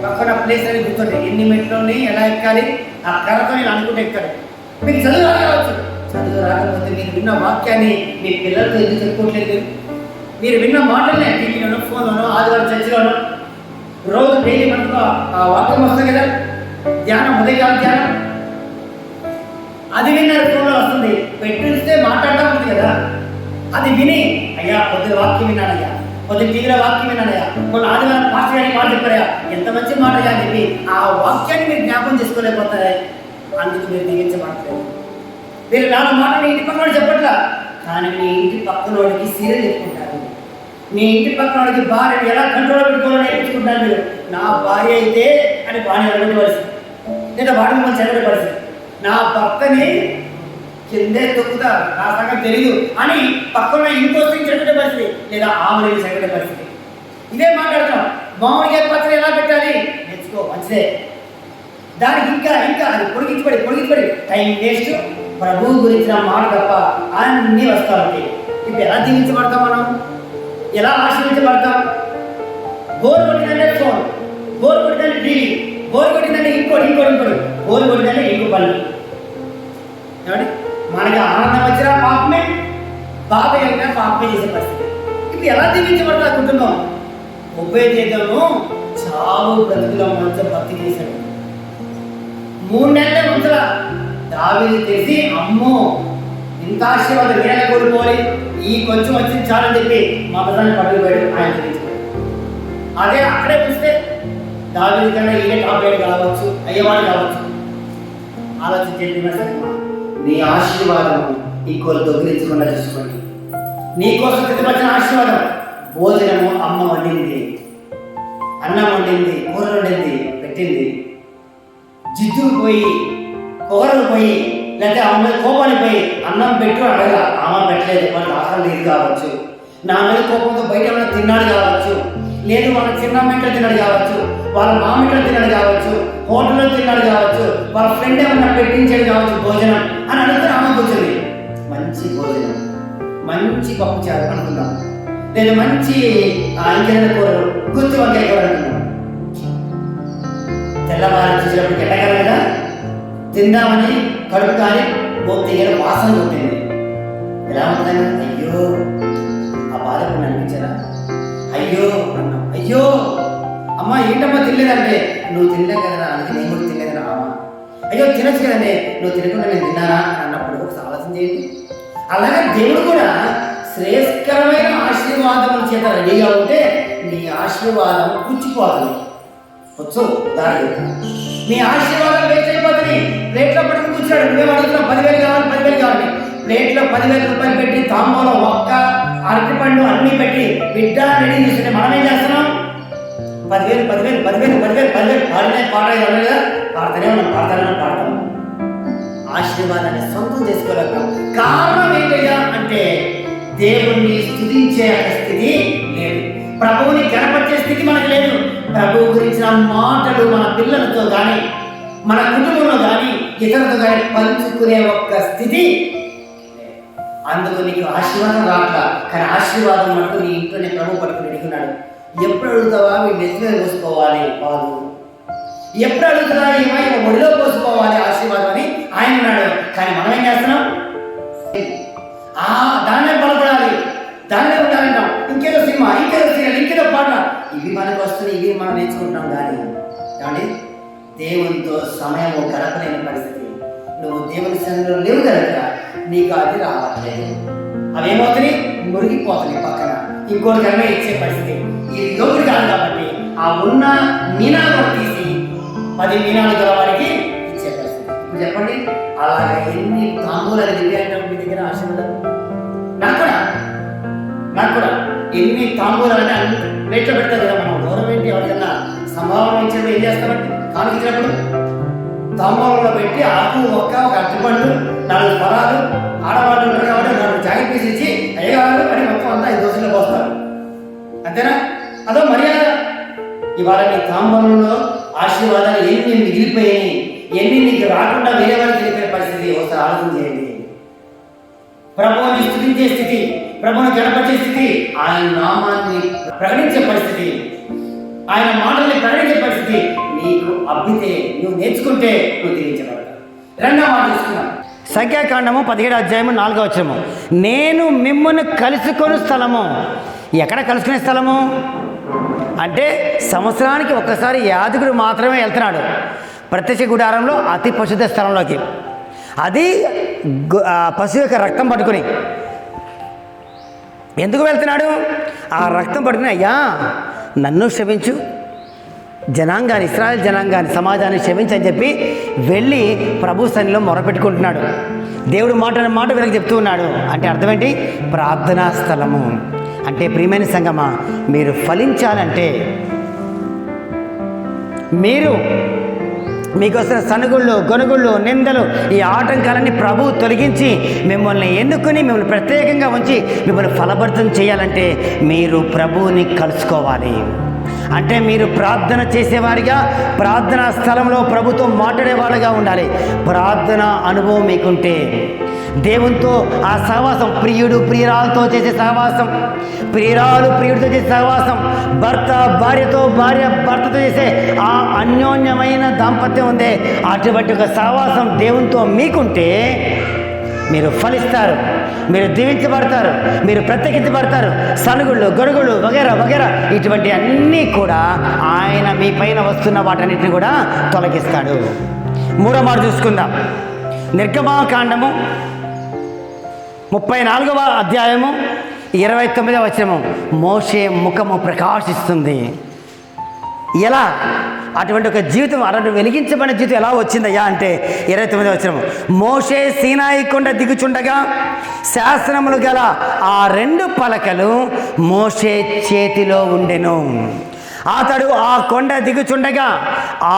పక్కన ప్లేస్ అని గుర్తుంటాయి, ఎన్ని మెట్లని ఎలా ఎక్కాలి, ఆ కర్రతో నేను అనుకుంటే ఎక్కాడు. మీకు చదువు రావచ్చు, చదువు రాకపోతే మీరు విన్న వాక్యాన్ని మీ పిల్లలతో ఎందుకు చెప్పుకోవట్లేదు? మీరు విన్న మాటలనే టీవీలోనో ఫోన్లోనో ఆదివారం చర్చిలోనో రోజు డైలీ మనకు ఆ వాక్యం వస్తుంది కదా, ధ్యానం, ఉదయకాల ధ్యానం, అది విన్నారు. ఫోన్లో వస్తుంది, పెట్టిస్తే మాట్లాడటం ఉంది కదా, అది విని అయ్యా పొద్దున వాక్యం విన్నానయ్యా, పొద్దున టీవీలో వాక్యం విన్నానయ్యా, కొన్ని ఆదివారం పాస్టర్ గారికి మాట చెప్పారయ్యా, ఎంత మంచి మాట అయ్యా అని చెప్పి ఆ వాక్యాన్ని మీరు జ్ఞాపకం చేసుకోలేకపోతారే. అందుకు మీరు దీవించబడలేదు. మీరు నాలుగు మాటలు ఇంటి పక్కన చెప్పట్లా, కానీ మీ ఇంటి పక్కనోడికి సీరియల్ చెప్పుకుంటారు. మీ ఇంటి పక్కనోడికి భార్యను ఎలా కంట్రోల్ పెట్టుకోవాలని నేర్చుకుంటారు. మీరు నా భార్య అయితే అని భార్య ఎడబడి పరిస్థితి, లేదా వాడి మిమ్మల్ని చెడబడి పరిస్థితి, నా భర్తని కిందే తొక్కుతారు, నా సంగతి తెలియదు అని పక్కన ఇంకోసం చెడబడే పరిస్థితి, లేదా ఆమె చెడబడే పరిస్థితి. ఇదే మాట్లాడుతున్నాం. మామిడికాయ పచ్చడి ఎలా పెట్టాలి నేర్చుకో, మంచిదే. దానికి ఇంకా ఇంకా అది పొడిగించబడి టైం వేస్ట్. ప్రభువు గురించిన మాట తప్ప అన్నీ వస్తూ ఉంటాయి. ఇప్పుడు ఎలా దీవించబడతాం, మనం ఎలా ఆశ్రయించబడతాం? బోర్ కొట్టిందంటే ఫోన్, బోర్ కొట్టిందంటే టీవీ, బోర్ కొట్టిందంటే ఇంకోటి, బోర్ కొట్టిందంటే ఇంకో పనులు. ఏమండి, మనకి ఆనందం వచ్చినా పాపమే, బాధ కలిగినా పాపమే చేసే పరిస్థితి. ఇప్పుడు ఎలా దీవించబడతా కుటుంబం? ఓబేదెదోము చావు బ్రతుకులో మంచి భక్తి చేశాడు. 3 నెలలే ముందర దావీదు తెలిసి అమ్మో ఇంత ఆశీర్వాదం నేల కోల్పోవాలి, ఈ కొంచెం వచ్చింది చాలని చెప్పి మా ప్రధాని పట్టుకుపోయాడు. ఆయన తెలిసిపోయాడు. అదే అక్కడే చూస్తే దావీదు కన్నా ఈయన టాపేడు కావచ్చు, అయ్యేవాడు కావచ్చు. ఆలోచించేది నీ ఆశీర్వాదం ఇంకోరు దొంగిలించకుండా చూసుకోండి. నీకోసం సిద్ధపరిచిన ఆశీర్వాదం భోజనము అమ్మ వండింది, అన్నం వండింది, కూర వండింది, పెట్టింది. జిద్దుకు పోయి, కూరలు పోయి, లేకపోతే ఆమె మీద కోపానికి పోయి అన్నం పెట్టు అడగ, ఆమె పెట్టలేదు, వాళ్ళకి ఆకలి లేదు కావచ్చు. నా మీద కోపంతో బయట ఏమైనా తిన్నాడు కావచ్చు, లేదు వాళ్ళ చిన్న ఇంట్లో తిన్నాడు కావచ్చు, వాళ్ళ మామిట్లో తిన్నాడు కావచ్చు, హోటల్లో తిన్నాడు కావచ్చు, వాళ్ళ ఫ్రెండ్ ఏమన్నా పెట్టించాడు కావచ్చు భోజనం అని అడుగుతారు. ఆమె కూర్చొని మంచి భోజనం, మంచి పప్పు చారు అనుకుందాం, లేదా మంచి ఇంకేదైనా కూరలు, గుత్తి వంకాయ కూర అనుకుందాం. తెల్లవారు చూసినప్పుడు ఎండగల కదా తిందామని కడుపు కానీ పోతే వాసన కొట్టింది. ఎలా ఉంటుందని అయ్యో ఆ బాధకు అనిపించరా? అయ్యో అన్నా, అయ్యో అమ్మ ఏంటమ్మా తినలేదంటే, నువ్వు తినలేదు కదా అందుకే నేను కూడా తినలేదని. అమ్మ అయ్యో తినచ్చు కదండి, నువ్వు తినకుండా నేను తిన్నానా అన్నప్పుడు ఒకసారి ఆలోచన చేయండి. అలాగే దేవుడు కూడా శ్రేయస్కరమైన ఆశీర్వాదం చేత రెడీగా ఉంటే నీ ఆశీర్వాదం పుచ్చిపోతుంది. వచ్చు దారి నీ ఆశీర్వాదం వేస్ట్ అయిపోతుంది. ప్లేట్లో పట్టుకుని కూర్చున్నాడు, నువ్వేం అడుగుతున్నావు? 10,000 కావాలి, 10,000 కావాలి. ప్లేట్లో 10,000 రూపాయలు పెట్టి తాంబూలం, ఒక్క అరటిపండు అన్నీ పెట్టి బిడ్డ రెడీ చేస్తుంటే మనం ఏం చేస్తున్నాం? 10,000 పాడిన పాట కదా, పాడతానే పాడతాం. ఆశీర్వాదాన్ని సొంతం చేసుకోలేక కారణం ఏంటయ్యా అంటే దేవుణ్ణి స్తుతించే స్థితి లేదు, ప్రభువుని గణపరిచే స్థితి మనకు లేదు. ప్రభువు గురించిన మాటలు మన పిల్లలతో కానీ మన కుటుంబంలో కానీ ఇతరులతో కానీ పంచుకునే ఒక్క స్థితి. అందుకు నీకు ఆశీర్వాదం రాట్లా, కానీ ఆశీర్వాదం అంటూ నీ ఇంట్లోనే ప్రభు పట్టుకుని అడుగుతున్నాడు. ఎప్పుడు అడుగుతావా వీళ్ళు నెత్తిలో పోసుకోవాలి పాలు, ఎప్పుడు అడుగుతావా ఏమైనా ఒడిలో పోసుకోవాలి ఆశీర్వాదం అని ఆయన ఉన్నాడు. కానీ మనం ఏం చేస్తున్నాం? దాన్నే బలపడాలి. వస్తున్నాయి, ఇవి మనం నేర్చుకుంటున్నాం. కానీ ఏమండి, దేవునితో సమయం గడపలేని పరిస్థితి, నువ్వు దేవుని సన్నిధిలో లేవు కనుక నీకు అది రావట్లేదు. అవి ఏమవుతున్నాయి? మురిగిపోతున్నాయి పక్కన ఇంకోటి కన్నా ఇచ్చే పరిస్థితి. ఇది యోగుడు కాదు కాబట్టి ఆ ఉన్న మీనాలు తీసి 10 మీనాలు గల వారికి ఇచ్చే పరిస్థితి. ఇప్పుడు చెప్పండి, అలాగే ఎన్ని తాంబూలాలు దివ్యాంగం మీ దగ్గర ఆశీర్వాదం. నాకు కూడా ఎన్ని తాంబూలాలు అంటే అన్ని ప్లేట్లో పెడతారు కదా. మనం గవర్నమెంట్ ఎవరికన్నా సంభావన ఇచ్చేది ఏం చేస్తామంటే కానుకిచ్చినప్పుడు తాంబూలంలో పెట్టి ఆకు ఒక్క ఒక అరటిపండు 4 ఫలాలు, ఆడవాళ్ళు ఉంటారు కాబట్టి 4 జాకెట్ పీస్ ఇచ్చి అయ్యగారు అని మొత్తం అంతా 5 దోశలు పోస్తారు. అంతేనా? అదో మర్యాద. ఇవాళ నీ తాంబూలంలో ఆశీర్వాదాలు ఎన్ని మిగిలిపోయాయి, ఎన్ని నీకు రాకుండా వేరే వాళ్ళకి వెళ్ళిపోయే పరిస్థితి ఒకసారి ఆలోచన చేయండి. ప్రభువుని స్తుతించే స్థితి, ప్రభువుని గణపరిచే స్థితి, ఆయన నామాన్ని ప్రకటించే పరిస్థితి, ఆయన మాటల్ని ప్రకటించే పరిస్థితి నీకు అబ్బితే, నువ్వు నేర్చుకుంటే నువ్వు తీరించగలవు. రెండవ మాట తీసుకున్నాం, సంఖ్యాకాండము 17వ అధ్యాయము 4వ వచనము. నేను మిమ్మును కలుసుకొని స్థలము. ఎక్కడ కలుసుకునే స్థలము అంటే సంవత్సరానికి ఒక్కసారి యాజకుడు మాత్రమే వెళ్తున్నాడు ప్రత్యక్ష గుడారంలో అతి పరిశుద్ధ స్థలంలోకి. అది పశువు యొక్క రక్తం పట్టుకుని. ఎందుకు వెళ్తున్నాడు? ఆ రక్తం పట్టుకుని, అయ్యా నన్ను క్షమించు, జనాంగాన్ని, ఇశ్రాయేల్ జనాంగాన్ని, సమాజాన్ని క్షమించని చెప్పి వెళ్ళి ప్రభు సన్నిధిలో మొరపెట్టుకుంటున్నాడు. దేవుడు మాట వీళ్ళకి చెప్తూ ఉన్నాడు. అంటే అర్థం ఏంటి? ప్రార్థనా స్థలము. అంటే ప్రియమైన సంగమా, మీరు ఫలించాలంటే, మీకు వస్తున్న సనుగుళ్ళు, గొనుగుళ్ళు, నిందలు, ఈ ఆటంకాలన్నీ ప్రభువు తొలగించి మిమ్మల్ని ఎన్నుకొని మిమ్మల్ని ప్రత్యేకంగా ఉంచి మిమ్మల్ని ఫలభరితం చేయాలంటే మీరు ప్రభువుని కలుసుకోవాలి. అంటే మీరు ప్రార్థన చేసేవారిగా, ప్రార్థనా స్థలంలో ప్రభుతో మాట్లాడేవాళ్ళుగా ఉండాలి. ప్రార్థన అనుభవం మీకుంటే దేవునితో ఆ సహవాసం, ప్రియుడు ప్రియురాలతో చేసే సహవాసం, ప్రియురాలు ప్రియుడితో చేసే సహవాసం, భర్త భార్యతో, భార్య భర్తతో చేసే ఆ అన్యోన్యమైన దాంపత్యం ఉందే, అటువంటి ఒక సహవాసం దేవునితో మీకుంటే మీరు ఫలిస్తారు, మీరు దీవించబడతారు, మీరు ప్రత్యేకించబడతారు. సనుగుళ్ళు, గొడుగుళ్ళు వగేరా వగేరా ఇటువంటి అన్నీ కూడా ఆయన మీ పైన వస్తున్న వాటన్నిటిని కూడా తొలగిస్తాడు. మూడో మాట చూసుకుందాం. నిర్గమాకాండము 34వ అధ్యాయము 29వ వచనము. మోషే ముఖము ప్రకాశిస్తుంది. ఎలా? అటువంటి ఒక జీవితం, అటువంటి వెలిగించబడిన జీవితం ఎలా వచ్చిందయ్యా అంటే 29వ వచనము. మోషే సీనాయి కొండ దిగుచుండగా శాసనములు గల ఆ 2 పలకలు మోషే చేతిలో ఉండెను. అతడు ఆ కొండ దిగుచుండగా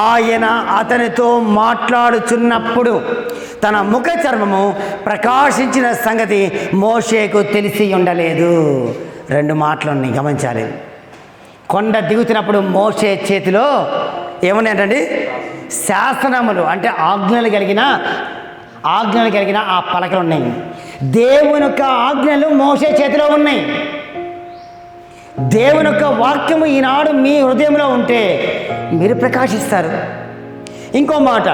ఆయన అతనితో మాట్లాడుచున్నప్పుడు తన ముఖ చర్మము ప్రకాశించిన సంగతి మోషేకు తెలిసి ఉండలేదు. 2 మాటలని గమనించాలి. కొండ దిగుతున్నప్పుడు మోషే చేతిలో ఏమున్నాయంటండి? శాసనములు, అంటే ఆజ్ఞలు కలిగిన ఆ పలకలు ఉన్నాయి. దేవుని యొక్క ఆజ్ఞలు మోషే చేతిలో ఉన్నాయి. దేవుని యొక్క వాక్యము ఈనాడు మీ హృదయంలో ఉంటే మీరు ప్రకాశిస్తారు. ఇంకో మాట,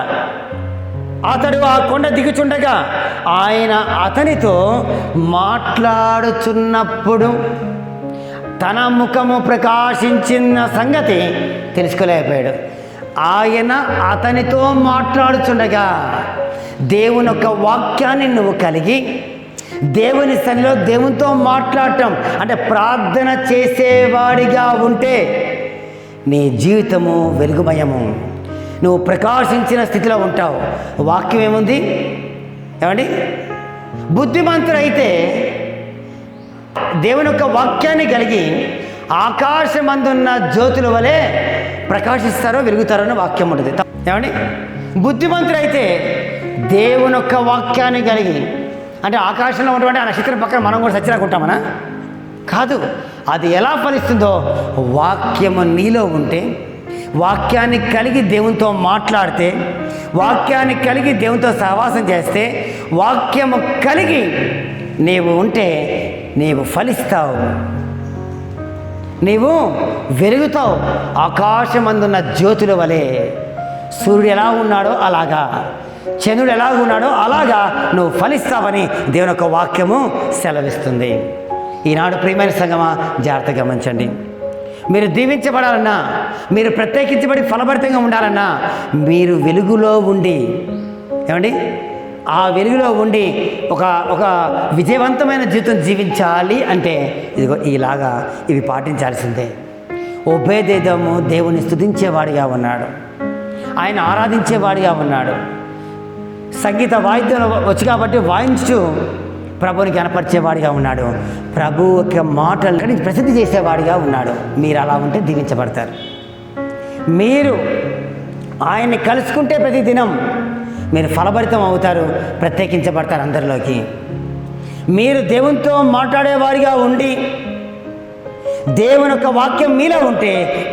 అతడు ఆ కొండ దిగుచుండగా ఆయన అతనితో మాట్లాడుచున్నప్పుడు తన ముఖము ప్రకాశించిన సంగతి తెలుసుకోలేకపోయాడు. ఆయన అతనితో మాట్లాడుచుండగా దేవుని యొక్క వాక్యాన్ని నువ్వు కలిగి దేవుని సన్నిధిలో దేవునితో మాట్లాడటం అంటే ప్రార్థన చేసేవాడిగా ఉంటే నీ జీవితము వెలుగుమయము, నువ్వు ప్రకాశించిన స్థితిలో ఉంటావు. వాక్యం ఏముంది ఏమండి? బుద్ధిమంతుడైతే దేవుని యొక్క వాక్యాన్ని కలిగి ఆకాశమందున్న జ్యోతుల వలె ప్రకాశిస్తారో వెలుగుతారో అని వాక్యం ఉంటుంది. ఏమండి? బుద్ధిమంతుడైతే దేవుని యొక్క వాక్యాన్ని కలిగి, అంటే ఆకాశంలో ఉన్నటువంటి ఆ నక్షత్రం పక్కన మనం కూడా సచ్చిరాకుంటామనా? కాదు. అది ఎలా ఫలిస్తుందో, వాక్యము నీలో ఉంటే, వాక్యాన్ని కలిగి దేవునితో మాట్లాడితే, వాక్యాన్ని కలిగి దేవునితో సహవాసం చేస్తే, వాక్యము కలిగి నీవు ఉంటే నీవు ఫలిస్తావు, నీవు వెలుగుతావు. ఆకాశమందున్న జ్యోతుల వలె సూర్యుడు ఎలా ఉన్నాడో అలాగా, చంద్రుడు ఎలా ఉన్నాడో అలాగా నువ్వు ఫలిస్తావని దేవుని యొక్క వాక్యము సెలవిస్తుంది. ఈనాడు ప్రియమైన సంగమా, జాగ్రత్తగా గమనించండి. మీరు దీవించబడాలన్నా, మీరు ప్రత్యేకించబడి ఫలభరితంగా ఉండాలన్నా మీరు వెలుగులో ఉండి, ఏమండి, ఆ వెలుగులో ఉండి ఒక విజయవంతమైన జీవితం జీవించాలి అంటే ఇదిగో ఇలాగా ఇవి పాటించాల్సిందే. ఒబేదెదోము దేవుని స్తుతించేవాడిగా ఉన్నాడు, ఆయన ఆరాధించేవాడిగా ఉన్నాడు. సంగీత వాయిద్యం వచ్చు కాబట్టి వాయించు ప్రభుని కనపరిచేవాడిగా ఉన్నాడు. ప్రభు యొక్క మాటలని ప్రసిద్ధి చేసేవాడిగా ఉన్నాడు. మీరు అలా ఉంటే దీవించబడతారు. మీరు ఆయన్ని కలుసుకుంటే ప్రతి దినం మీరు ఫలభరితం అవుతారు, ప్రత్యేకించబడతారు అందరిలోకి. మీరు దేవునితో మాట్లాడేవారిగా ఉండి దేవుని యొక్క వాక్యం మీలో ఉంటే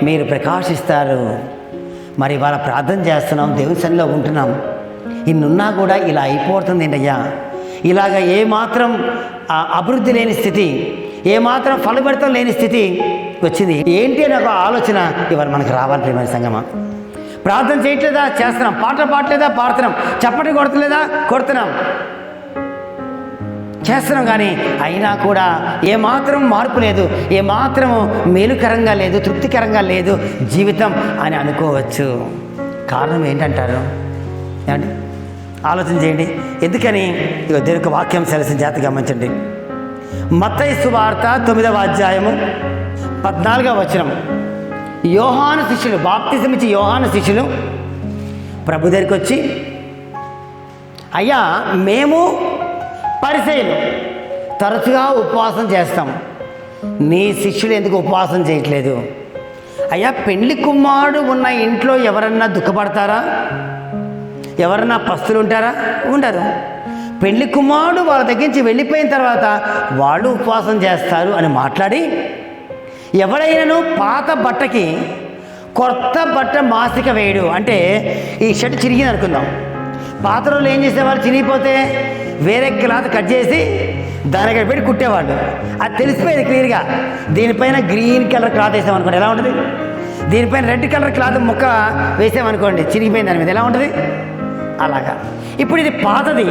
మీరు ప్రకాశిస్తారు. మరి ఇవాళ ప్రార్థన చేస్తున్నాం, దేవుని సన్నిధిలో ఉంటున్నాం, ఇన్నున్నా కూడా ఇలా అయిపోతుంది ఏంటయ్యా, ఇలాగ ఏమాత్రం అభివృద్ధి లేని స్థితి, ఏమాత్రం ఫలభరితం లేని స్థితి వచ్చింది ఏంటి అని ఒక ఆలోచన ఇవాళ మనకు రావాలి. ప్రియమైన సంగమా, ప్రార్థన చేయట్లేదా? చేస్తున్నాం. పాటలు పాడలేదా? పాడుతున్నాం. చప్పటి కొడతలేదా? కొడుతున్నాం, చేస్తున్నాం. కానీ అయినా కూడా ఏమాత్రం మార్పు లేదు, ఏమాత్రం మేలుకరంగా లేదు, తృప్తికరంగా లేదు జీవితం అని అనుకోవచ్చు. కారణం ఏంటంటారు? ఏమండి, ఆలోచన చేయండి. ఎందుకని? ఇక దేవుని వాక్యం సెలసిన జాతి గమనించండి. మత్తయి సువార్త 9వ అధ్యాయము 14వ వచనం. యోహాను శిష్యులు, బాప్తిసం ఇచ్చి యోహాను శిష్యులు ప్రభు దగ్గరికి వచ్చి, అయ్యా మేము పరిసయ్యులు తరచుగా ఉపవాసం చేస్తాం, నీ శిష్యులు ఎందుకు ఉపవాసం చేయట్లేదు? అయ్యా, పెళ్లి కుమారుడు ఉన్న ఇంట్లో ఎవరన్నా దుఃఖపడతారా? ఎవరన్నా పస్తులు ఉంటారా? ఉండరు. పెళ్లి కుమారుడు వాళ్ళ దగ్గర నుంచి వెళ్ళిపోయిన తర్వాత వాళ్ళు ఉపవాసం చేస్తారు అని మాట్లాడి, ఎవడైనాను పాత బట్టకి కొత్త బట్ట మాసిక వేయడు. అంటే ఈ షర్ట్ చిరిగింది అనుకుందాం, పాత రోజులు ఏం చేసేవాళ్ళు, చిరిగిపోతే వేరే క్లాత్ కట్ చేసి దాని దగ్గర పెట్టి కుట్టేవాళ్ళు. అది తెలిసిపోయేది క్లియర్గా. దీనిపైన గ్రీన్ కలర్ క్లాత్ వేసామనుకోండి ఎలా ఉంటుంది, దీనిపైన రెడ్ కలర్ క్లాత్ ముక్క వేసామనుకోండి చిరిగిపోయింది దాని మీద ఎలా ఉంటుంది, అలాగా. ఇప్పుడు ఇది పాతది,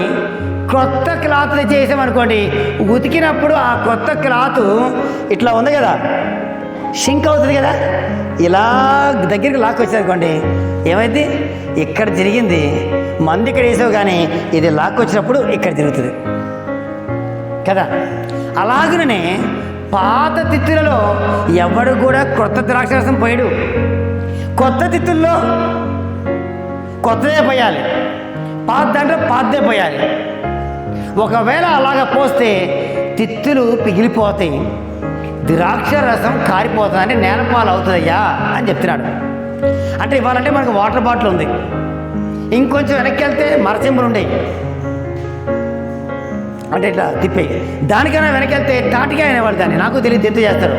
కొత్త క్లాత్ చేసామనుకోండి, ఉతికినప్పుడు ఆ కొత్త క్లాత్ ఇట్లా ఉంది కదా, షింక్ అవుతుంది కదా, ఇలా దగ్గరికి లాక్కొచ్చారనుకోండి ఏమైంది, ఇక్కడ జరిగింది మంది ఇక్కడ వేసావు కానీ ఇది లాక్కొచ్చినప్పుడు ఇక్కడ జరుగుతుంది కదా. అలాగనే పాత తిత్తులలో ఎవడు కూడా కొత్త ద్రాక్షరసం పోయాడు. కొత్త తిత్తుల్లో కొత్తదే పోయాలి, పాత దాంట్లో పాతదే పోయాలి. ఒకవేళ అలాగ పోస్తే తిత్తులు పిగిలిపోతాయి, ద్రాక్ష రసం కారిపోతుంది, అంటే నేలపాలు అవుతుందయ్యా అని చెప్తున్నాడు. అంటే ఇవ్వాలంటే మనకు వాటర్ బాటిల్ ఉంది, ఇంకొంచెం వెనక్కి వెళ్తే మరచెంబులు ఉండేవి, అంటే ఇట్లా తిప్పేయి. దానికైనా వెనక్కి వెళ్తే తాటికాయ అనేవాళ్ళు, దాన్ని నాకు తెలియదు ఎత్తు చేస్తారు.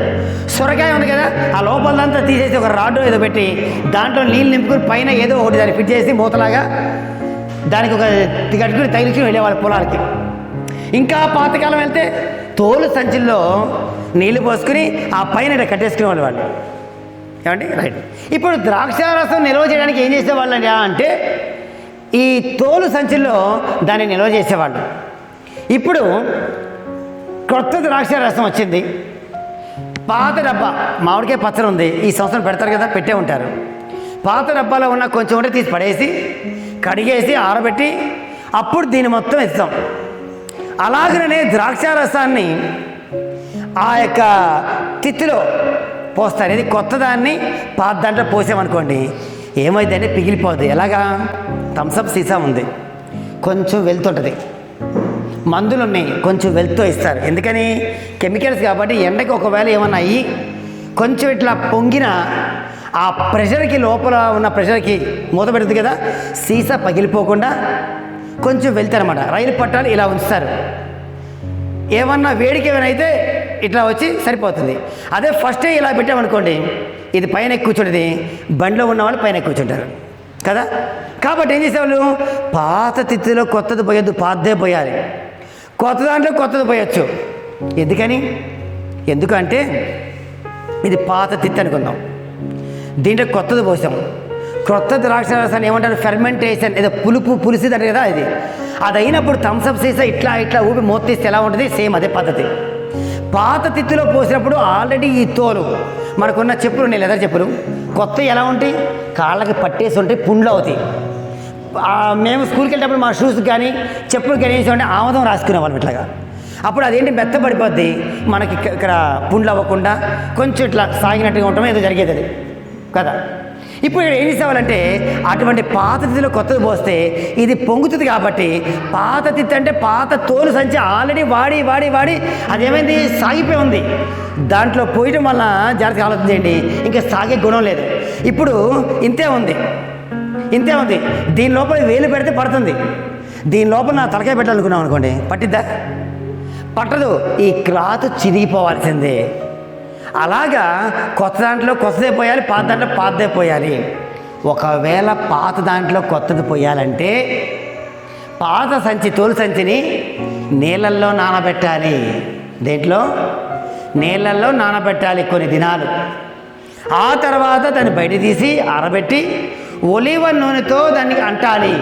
సొరకాయ ఉంది కదా, ఆ లోపలంతా తీసేసి ఒక రాడ్డు ఏదో పెట్టి దాంట్లో నీళ్ళు నింపుకుని పైన ఏదో ఒకటి దాన్ని ఫిట్ చేసి మూతలాగా దానికి ఒక కట్టుకుని తగిలించుకుని వెళ్ళేవాళ్ళు పొలాలకి. ఇంకా పాతకాలం వెళ్తే తోలు సంచుల్లో నీళ్లు పోసుకుని ఆ పైన ఇట్లా కట్టేసుకునేవాళ్ళు వాళ్ళు. ఏమండి, రైట్. ఇప్పుడు ద్రాక్షారసం నిల్వ చేయడానికి ఏం చేసేవాళ్ళు అంటే ఈ తోలు సంచుల్లో దాన్ని నిల్వ చేసేవాళ్ళు. ఇప్పుడు కొత్త ద్రాక్షారసం వచ్చింది, పాత డబ్బా మామిడికాయ పచ్చడి ఉంది, ఈ సంవత్సరం పెడతారు కదా, పెట్టే ఉంటారు. పాత డబ్బాలో ఉన్న కొంచెం ఉంటే తీసి పడేసి కడిగేసి ఆరబెట్టి అప్పుడు దీన్ని మొత్తం ఇస్తాం. అలాగనే ద్రాక్షారసాన్ని ఆ యొక్క తిత్తిలో పోస్తారు. ఇది కొత్త దాన్ని పాత దాంట్లో పోసామనుకోండి ఏమైందంటే పిగిలిపోద్ది. ఎలాగా? థమ్సప్ సీసా ఉంది, కొంచెం వెళ్తుంటుంది, మందులు ఉన్నాయి, కొంచెం వెళ్తూ ఇస్తారు. ఎందుకని? కెమికల్స్ కాబట్టి. ఎండకి ఒకవేళ ఏమన్నా అయ్యి కొంచెం ఇట్లా పొంగిన ఆ ప్రెషర్కి, లోపల ఉన్న ప్రెషర్కి మూత పెడుతుంది కదా, సీసా పగిలిపోకుండా కొంచెం వెళ్తారన్నమాట. రైలు పట్టాలు ఇలా ఉంచుతారు, ఏమన్నా వేడికి ఏమైనా అయితే ఇట్లా వచ్చి సరిపోతుంది. అదే ఫస్టే ఇలా పెట్టామనుకోండి ఇది పైన కూర్చుంటుంది, బండిలో ఉన్న వాళ్ళు పైన కూర్చుంటారు కదా. కాబట్టి ఏం చేసేవాళ్ళు, పాత తిత్తిలో కొత్తది పోయొద్దు, పాతదే పోయాలి. కొత్త దాంట్లో కొత్తది పోయొచ్చు. ఎందుకంటే ఇది పాత తిత్తి అనుకుందాం, దీంట్లో కొత్తది పోసాం. కొత్త ద్రాక్షరసాన్ని ఏమంటారు, ఫెర్మెంటేషన్, ఏదో పులిసిది అంటే కదా ఇది. అది అయినప్పుడు థమ్సప్ సీసా ఇట్లా ఊపి మూత తీస్తే ఎలా ఉంటుంది, సేమ్ అదే పద్ధతి. పాత తిత్తిలో పోసినప్పుడు ఆల్రెడీ ఈ తోలు మనకున్న చెప్పులు ఉన్నాయి, లెదర్ చెప్పులు కొత్త ఎలా ఉంటాయి, కాళ్ళకి పట్టేసి ఉంటాయి, పుండ్లు అవుతాయి. మేము స్కూల్కి వెళ్ళేటప్పుడు మా షూస్ కానీ చెప్పులు కానీ వేసి ఉంటే ఆమదం రాసుకునే వాళ్ళం ఇట్లాగా. అప్పుడు అదేంటి మెత్తబడిపోద్ది, మనకి ఇక్కడ పుండ్లు అవ్వకుండా కొంచెం ఇట్లా సాగినట్టుగా ఉండటం ఏదో జరిగేది అది కదా. ఇప్పుడు ఇక్కడ ఏం చేసేవాళ్ళంటే అటువంటి పాత తిత్తిలో కొత్తది పోస్తే ఇది పొంగుతుంది కాబట్టి పాత తిత్తి అంటే పాత తోలు సంచి ఆల్రెడీ వాడి వాడి వాడి అదేమైంది సాగిపోయి ఉంది. దాంట్లో పోయటం వల్ల జాగ్రత్తగా ఆలోచన చేయండి, ఇంకా సాగే గుణం లేదు. ఇప్పుడు ఇంతే ఉంది, ఇంతే ఉంది. దీని లోపల వేలు పెడితే పడుతుంది. దీని లోపల నా తలకాయ పెట్టాలనుకున్నాం అనుకోండి, పట్టిద్దా? పట్టదు. ఈ క్లాత్ చిరిగిపోవాల్సిందే. అలాగా కొత్త దాంట్లో కొత్తదే పోయాలి, పాత దాంట్లో పాతదే పోయాలి. ఒకవేళ పాత దాంట్లో కొత్తది పోయాలంటే పాత సంచి తోలు సంచిని నీళ్ళల్లో నానబెట్టాలి. దేంట్లో? నీళ్ళల్లో నానబెట్టాలి కొన్ని దినాలు. ఆ తర్వాత దాన్ని బయట తీసి ఆరబెట్టి ఒలివ నూనెతో దాన్ని అంటాలి.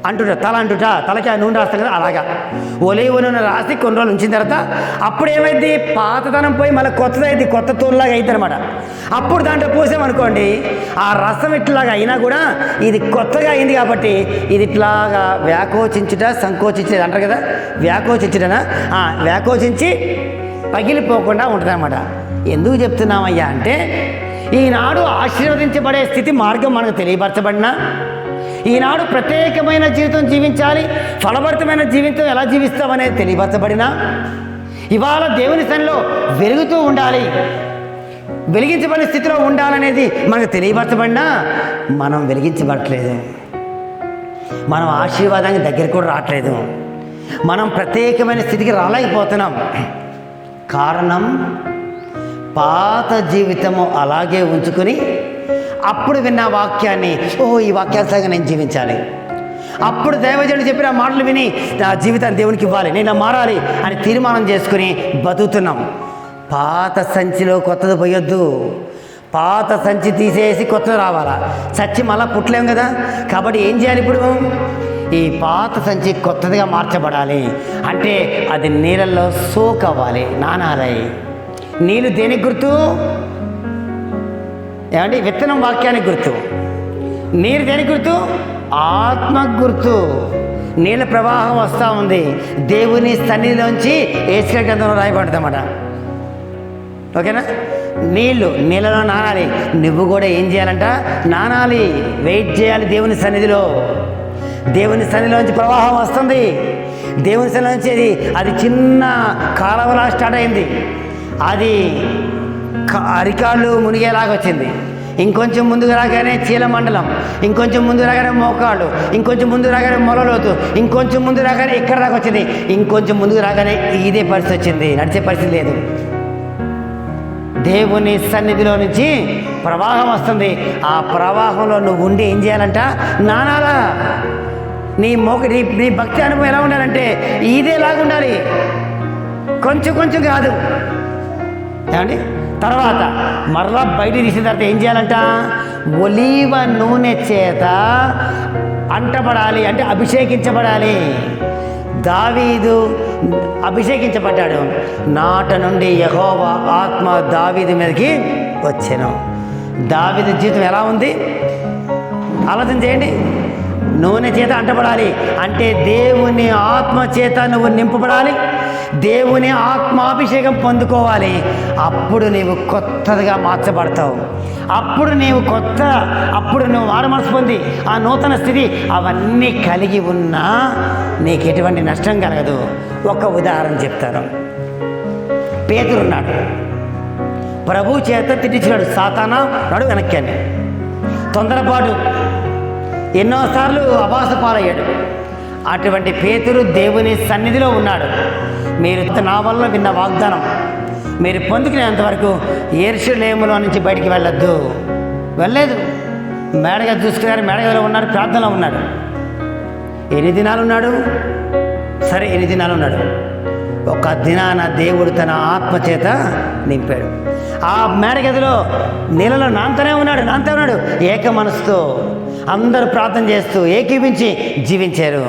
తలకి ఆ నూనె రాస్తాం కదా, అలాగా ఒలివ నూనె రాసి కొన్ని రోజులు ఉంచిన తర్వాత అప్పుడు ఏమైంది, పాతదనం పోయి మళ్ళీ కొత్తదైంది, కొత్త తోలులాగా అవుతుంది అనమాట. అప్పుడు దాంట్లో పోసామనుకోండి, ఆ రసం ఇట్లాగా అయినా కూడా ఇది కొత్తగా అయింది కాబట్టి ఇది ఇట్లాగా వ్యాకోచించుట సంకోచించేది అంటారు కదా, వ్యాకోచించుటనా, వ్యాకోచించి పగిలిపోకుండా ఉంటుంది అనమాట. ఎందుకు చెప్తున్నామయ్యా అంటే ఈనాడు ఆశీర్వదించబడే స్థితి మార్గం మనకు తెలియపరచబడినా, ఈనాడు ప్రత్యేకమైన జీవితం జీవించాలి, ఫలభరితమైన జీవితం ఎలా జీవిస్తామనేది తెలియపరచబడినా, ఇవాళ దేవుని సన్నిధిలో వెలుగుతూ ఉండాలి, వెలిగించబడిన స్థితిలో ఉండాలనేది మనకు తెలియపరచబడినా మనం వెలిగించబడట్లేదు, మనం ఆశీర్వాదానికి దగ్గర కూడా రావట్లేదు, మనం ప్రత్యేకమైన స్థితికి రాలేకపోతున్నాం. కారణం పాత జీవితము అలాగే ఉంచుకొని అప్పుడు విన్న వాక్యాన్ని ఈ వాక్యానుసారంగా నేను జీవించాలి, అప్పుడు దైవజనుడు చెప్పిన మాటలు విని నా జీవితాన్ని దేవునికి ఇవ్వాలి, నేను మారాలి అని తీర్మానం చేసుకుని బతుకుతున్నాం. పాత సంచిలో కొత్తది పోయొద్దు, పాత సంచి తీసేసి కొత్తది రావాలా, చచ్చి మళ్ళీ పుట్టలేం కదా. కాబట్టి ఏం చేయాలి, ఇప్పుడు ఈ పాత సంచి కొత్తదిగా మార్చబడాలి. అంటే అది నీళ్ళల్లో సోక్ అవ్వాలి, నానాలి. నీళ్ళు దేనికి గుర్తు? ఏమండి, విత్తనం వాక్యానికి గుర్తు. నీరు దేనికి గుర్తు? ఆత్మకు గుర్తు. నీళ్ళ ప్రవాహం వస్తూ ఉంది, దేవుని సన్నిధిలోంచి యేసుల గ్రంథంలో రాయబడుతుంది అన్నమాట. ఓకేనా? నీళ్ళలో నానాలి. నువ్వు కూడా ఏం చేయాలంట? నానాలి, వెయిట్ చేయాలి దేవుని సన్నిధిలో. దేవుని సన్నిధిలోంచి ప్రవాహం వస్తుంది. దేవుని సన్నిధిలోంచి అది చిన్న కాలవలా స్టార్ట్ అయింది, అది అరికాళ్ళు మునిగేలాగా వచ్చింది. ఇంకొంచెం ముందుకు రాగానే చీలమండలం, ఇంకొంచెం ముందు రాగానే మోకాళ్ళు, ఇంకొంచెం ముందు రాగానే మొలలోతు, ఇంకొంచెం ముందు రాగానే ఇక్కడ దాకా వచ్చింది, ఇంకొంచెం ముందుకు రాగానే ఇదే పరిస్థితి వచ్చింది, నడిచే పరిస్థితి లేదు. దేవుని సన్నిధిలో నుంచి ప్రవాహం వస్తుంది. ఆ ప్రవాహంలో నువ్వు ఉండి ఏం చేయాలంట? నానాలా. నీ భక్తి అనుభవం ఎలా ఉండాలంటే ఇదేలాగా ఉండాలి, కొంచెం కొంచెం కాదు. ఏమండి? తర్వాత మరలా బయట తీసిన తర్వాత ఏం చేయాలంట? ఒలీవ నూనె చేత అంటబడాలి, అంటే అభిషేకించబడాలి. దావీదు అభిషేకించబడ్డాడు. నాట నుండి యెహోవా ఆత్మ దావీదు మీదకి వచ్చెను. దావీదు జీవితం ఎలా ఉంది ఆలోచన చేయండి. నూనె చేత అంటబడాలి అంటే దేవుని ఆత్మ చేత నువ్వు నింపబడాలి, దేవుని ఆత్మాభిషేకం పొందుకోవాలి. అప్పుడు నీవు కొత్తదిగా మార్చబడతావు. అప్పుడు నువ్వు మారు మనసు పొంది ఆ నూతన స్థితి అవన్నీ కలిగి ఉన్నా నీకు ఎటువంటి నష్టం కలగదు. ఒక ఉదాహరణ చెప్తాను. పేతురున్నాడు, ప్రభు చేత తిట్టించాడు, సాతానా నడు వెనక్కి అని. తొందరపాటు, ఎన్నోసార్లు అబాస పాలయ్యాడు. అటువంటి పేతురు దేవుని సన్నిధిలో ఉన్నాడు. మీరు నా వల్ల విన్న వాగ్దానం మీరు పొందుకునేంతవరకు యెరూషలేములో నుంచి బయటికి వెళ్ళలేదు. మేడగది చూసుకున్నారు, మేడగదిలో ఉన్నాడు, ప్రార్థనలో ఉన్నాడు. ఎన్ని దినాలు ఉన్నాడు? సరే, 8 దినాలు ఉన్నాడు. ఒక దినాన దేవుడు తన ఆత్మ చేత నింపాడు. ఆ మేడగదిలో నీళ్ళలో నాంతనే ఉన్నాడు. ఏక మనసుతో అందరూ ప్రార్థన చేస్తూ ఏకీపించి జీవించారు.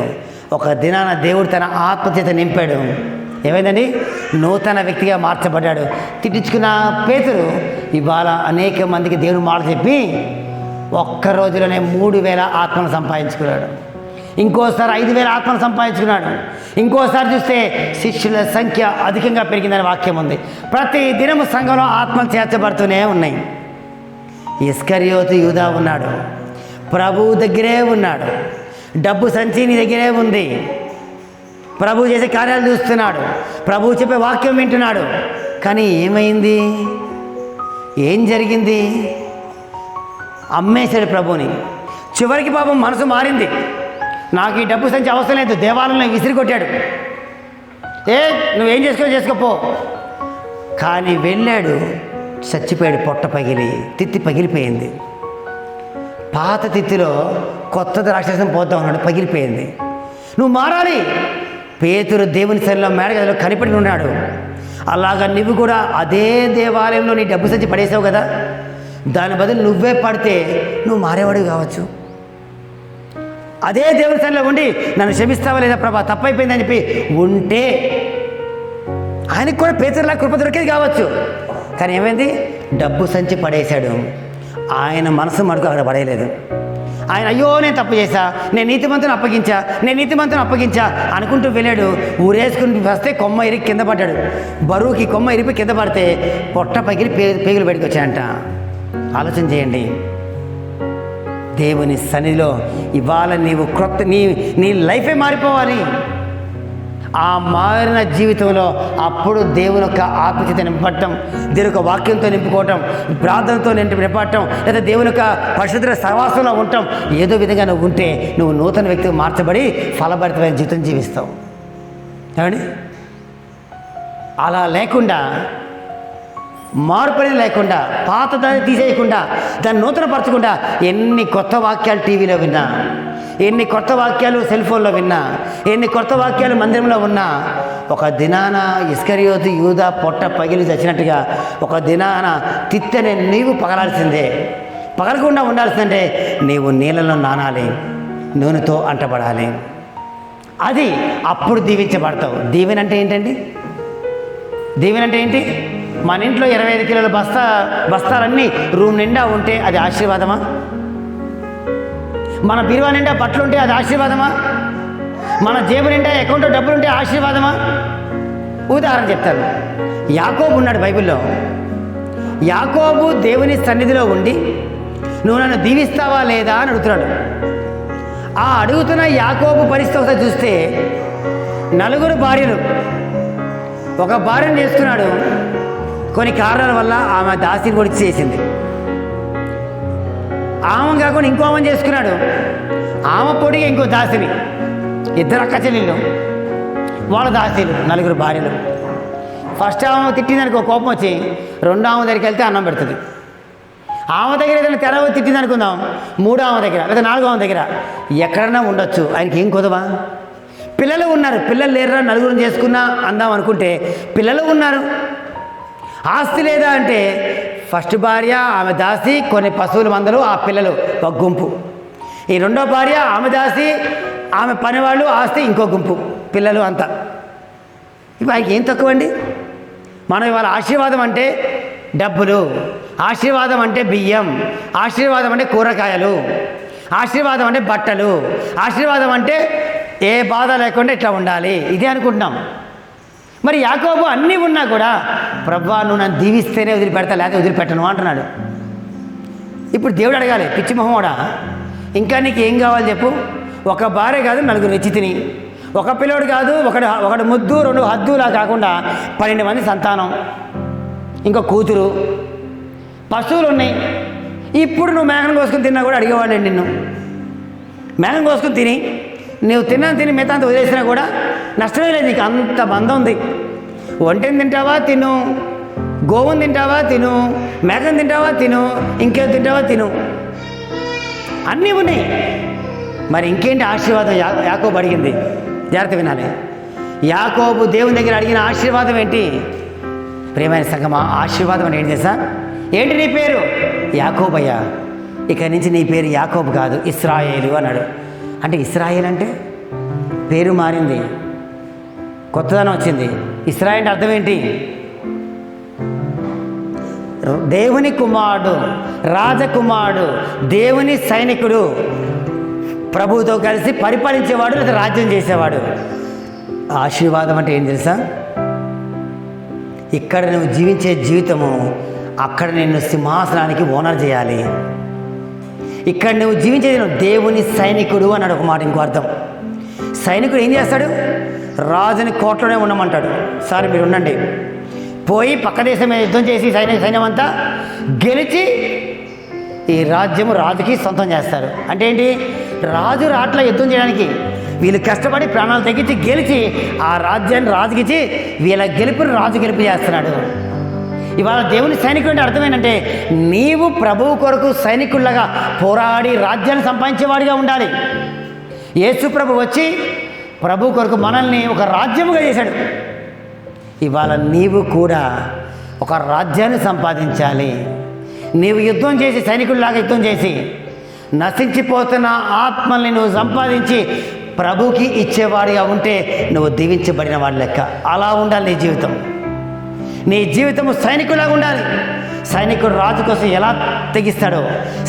ఒక దినాన దేవుడు తన ఆత్మ చేత నింపాడు. ఏమైందండి? నూతన వ్యక్తిగా మార్చబడ్డాడు. తిట్టించుకున్న పేతురు ఇవాళ అనేక మందికి దేవుని మాట చెప్పి ఒక్క రోజులోనే 3000 ఆత్మలు సంపాదించుకున్నాడు. ఇంకోసారి 5000 ఆత్మలు సంపాదించుకున్నాడు. ఇంకోసారి చూస్తే శిష్యుల సంఖ్య అధికంగా పెరిగిందని వాక్యం ఉంది. ప్రతి దినము సంఘంలో ఆత్మలు చేర్చబడుతూనే ఉన్నాయి. ఇస్కరియోతు యూదా ఉన్నాడు, ప్రభువు దగ్గరే ఉన్నాడు, డబ్బు సంచి నీ దగ్గరే ఉంది, ప్రభువు చేసే కార్యాలు చూస్తున్నాడు, ప్రభువు చెప్పే వాక్యం వింటున్నాడు. కానీ ఏమైంది? ఏం జరిగింది? అమ్మేశాడు ప్రభువుని. చివరికి పాపం మనసు మారింది. నాకు ఈ డబ్బు సంచి అవసరం లేదు, దేవాలయంలో విసిరి కొట్టాడు. నువ్వేం చేసుకోపో. కానీ వెళ్ళాడు, చచ్చిపోయాడు. పొట్ట పగిలి, తిత్తి పగిలిపోయింది. పాత తిత్తిలో కొత్త ద్రాక్షరసం పోతా ఉన్నాడు, పగిలిపోయింది. నువ్వు మారాలి. పేతురు దేవుని సన్నిధిలో మేడగదిలో కనిపెట్టి ఉన్నాడు. అలాగా నువ్వు కూడా అదే దేవాలయంలో నీ డబ్బు సంచి పడేసావు కదా, దాని బదులు నువ్వే పడితే నువ్వు మారేవాడివి కావచ్చు. అదే దేవుని సన్నిధిలో ఉండి నన్ను క్షమిస్తావా లేదా ప్రభా, తప్పైపోయిందని చెప్పి ఉంటే ఆయనకు కూడా పేతురులా కృప దొరికేది కావచ్చు. కానీ ఏమైంది? డబ్బు సంచి పడేశాడు. ఆయన మనసు మటుకు అక్కడ పడేయలేదు. ఆయన అయ్యో నేను తప్పు చేశా, నేను నీతిమంతుని అప్పగించా అనుకుంటూ వెళ్ళాడు. ఊరేసుకుని వస్తే కొమ్మ ఇరికి కింద పడ్డాడు. బరువుకి కొమ్మ ఇరిపి కింద పడితే పొట్ట పగిలి పేగులు బయటకు వచ్చాయంట. ఆలోచన చేయండి. దేవుని సన్నిధిలో ఇవాళ నీవు క్రొత్త నీ లైఫే మారిపోవాలి. ఆ మారిన జీవితంలో అప్పుడు దేవుని యొక్క ఆత్మచేత నింపటం, దేవుని యొక్క వాక్యంతో నింపుకోవటం, ప్రార్థనతో నింపటం, లేదా దేవుని యొక్క పరిశుద్ధ సహవాసంలో ఉండటం, ఏదో విధంగా నువ్వు ఉంటే నువ్వు నూతన వ్యక్తిగా మార్చబడి ఫలభరితమైన జీవితం జీవిస్తావు. ఏమండి? అలా లేకుండా, మార్పు అనేది లేకుండా, పాత దాన్ని తీసేయకుండా, దాన్ని నూతనపరచకుండా ఎన్ని కొత్త వాక్యాలు టీవీలో విన్నా, ఎన్ని కొత్త వాక్యాలు సెల్ ఫోన్లో విన్నా, ఎన్ని కొత్త వాక్యాలు మందిరంలో ఉన్నా, ఒక దినాన ఇస్కరియోతు యూదా పొట్ట పగిలి చచ్చినట్టుగా ఒక దినాన తిత్తనే నీవు పగలాల్సిందే. పగలకుండా ఉండాల్సిందంటే నీవు నీళ్ళలో నానాలి, నూనెతో అంటబడాలి. అది అప్పుడు దీవించబడతావు. దీవెన అంటే ఏంటండి? దీవెన అంటే ఏంటి? మన ఇంట్లో 25 కిలోల బస్తాలన్నీ రూమ్ నిండా ఉంటే అది ఆశీర్వాదమా? మన బీరువా నిండా బట్టలు ఉంటే అది ఆశీర్వాదమా? మన జేబు నిండా అకౌంట్లో డబ్బులు ఉంటే ఆశీర్వాదమా? ఉదాహరణ చెప్తాను. యాకోబు ఉన్నాడు బైబిల్లో. యాకోబు దేవుని సన్నిధిలో ఉండి నువ్వు నన్ను దీవిస్తావా లేదా అని అడుగుతున్నాడు. ఆ అడుగుతున్న యాకోబు పరిస్థితి ఒకసారి చూస్తే 4 భార్యలు, ఒక భార్యను చేస్తున్నాడు. కొన్ని కారణాల వల్ల ఆమె దాసిని కూడా చేసింది. ఆమె కాకుండా ఇంకో ఆమెను చేసుకున్నాడు. ఆమె పొడిగా ఇంకో దాసిని, 2 అక్క చెల్లెళ్ళు, వాళ్ళ దాసీలు, 4 భార్యలు. ఫస్ట్ ఆమె తిట్టిందనుకో కోపం వచ్చి, 2వ ఆమె దగ్గరికి వెళ్తే అన్నం పెడుతుంది. ఆమె దగ్గర ఏదైనా తెరవ తిట్టింది అనుకుందాం, 3వ ఆమె దగ్గర లేదా 4వ ఆమె దగ్గర ఎక్కడన్నా ఉండొచ్చు. ఆయనకి ఏం కుదవా? పిల్లలు ఉన్నారు, పిల్లలు లేరురా 4 చేసుకున్నా అందాం అనుకుంటే పిల్లలు ఉన్నారు. ఆస్తి లేదా అంటే ఫస్ట్ భార్య ఆమె దాసి, కొన్ని పశువుల మందలు, ఆ పిల్లలు ఒక గుంపు. ఈ 2వ భార్య ఆమె దాసి, ఆమె పనివాళ్ళు, ఆస్తి ఇంకో గుంపు, పిల్లలు అంతా. ఇప్పుడు ఆయనకి ఏం తక్కువ అండి? మనం ఇవాళ ఆశీర్వాదం అంటే డబ్బులు, ఆశీర్వాదం అంటే బియ్యం, ఆశీర్వాదం అంటే కూరగాయలు, ఆశీర్వాదం అంటే బట్టలు, ఆశీర్వాదం అంటే ఏ బాధ లేకుండా ఇట్లా ఉండాలి, ఇదే అనుకుంటున్నాం. మరి యాకోబు అన్నీ ఉన్నా కూడా ప్రభువా నువ్వు నన్ను దీవిస్తేనే వదిలిపెడతా, లేకపోతే వదిలిపెట్టను అంటున్నాడు. ఇప్పుడు దేవుడు అడగాలి, పిచ్చి మొహమోడా, ఇంకా నీకు ఏం కావాలి చెప్పు? ఒక భార్య కాదు 4 రెచ్చితిని, ఒక పిల్లోడు కాదు, ఒకడు ముద్దు 2 హద్దులా కాకుండా 12 మంది సంతానం, ఇంకో కూతురు, పశువులు ఉన్నాయి. ఇప్పుడు నువ్వు మేకను కోసుకుని తిన్నా కూడా అడిగేవాడు నిన్ను. మేకను కోసుకుని తిని నువ్వు తిని మిగతా అంత వదిలేసినా కూడా నష్టమే లేదు. నీకు అంత బంధం ఉంది. ఒంటెని తింటావా తిను, గోవుని తింటావా తిను, మేకను తింటావా తిను, ఇంకేం తింటావా తిను, అన్నీ ఉన్నాయి. మరి ఇంకేంటి ఆశీర్వాదం యాకోబు అడిగింది? జాగ్రత్త వినాలి. యాకోబు దేవుని దగ్గర అడిగిన ఆశీర్వాదం ఏంటి? ప్రియమైన సంగమా, ఆశీర్వాదం అని ఏంటి తెలుసా? ఏంటి నీ పేరు? యాకోబయ్యా. ఇక నుంచి నీ పేరు యాకోబు కాదు, ఇశ్రాయేలు అన్నాడు. అంటే ఇశ్రాయేల్ అంటే పేరు మారింది. కొత్తదనం వచ్చింది. ఇస్రాయేల్ అంటే అర్థం ఏంటి? దేవుని కుమారుడు, రాజకుమారుడు, దేవుని సైనికుడు, ప్రభువుతో కలిసి పరిపాలించేవాడు లేదా రాజ్యం చేసేవాడు. ఆశీర్వాదం అంటే ఏం తెలుసా? ఇక్కడ నువ్వు జీవించే జీవితము అక్కడ నిన్ను సింహాసనానికి ఓనర్ చేయాలి. ఇక్కడ నువ్వు జీవించేది నువ్వు దేవుని సైనికుడు అన్నాడు ఒక మాట. ఇంకో అర్థం, సైనికుడు ఏం చేస్తాడు? రాజుని కోటలోనే ఉండమంటాడు. సార్ మీరు ఉండండి, పోయి పక్క దేశం మీద యుద్ధం చేసి సైన్యం అంతా గెలిచి ఈ రాజ్యం రాజుకి సొంతం చేస్తారు. అంటే ఏంటి? రాజు రాట్ల యుద్ధం చేయడానికి వీళ్ళు కష్టపడి ప్రాణాలు తగ్గించి గెలిచి ఆ రాజ్యాన్ని రాజుకిచ్చి వీళ్ళ గెలుపుని రాజు గెలుపు చేస్తున్నాడు. ఇవాళ దేవుని సైనికుడు అంటే అర్థం ఏంటంటే నీవు ప్రభువు కొరకు సైనికుల్లాగా పోరాడి రాజ్యాన్ని సంపాదించేవాడిగా ఉండాలి. యేసు ప్రభు వచ్చి ప్రభు కొరకు మనల్ని ఒక రాజ్యముగా చేశాడు. ఇవాళ నీవు కూడా ఒక రాజ్యాన్ని సంపాదించాలి. నీవు యుద్ధం చేసి సైనికుల్లాగా యుద్ధం చేసి నశించిపోతున్న ఆత్మల్ని నువ్వు సంపాదించి ప్రభుకి ఇచ్చేవాడిగా ఉంటే నువ్వు దీవించబడిన వాడి లెక్క. అలా ఉండాలి నీ జీవితం. నీ జీవితము సైనికులాగా ఉండాలి. సైనికుడు రాజు కోసం ఎలా తెగిస్తాడో,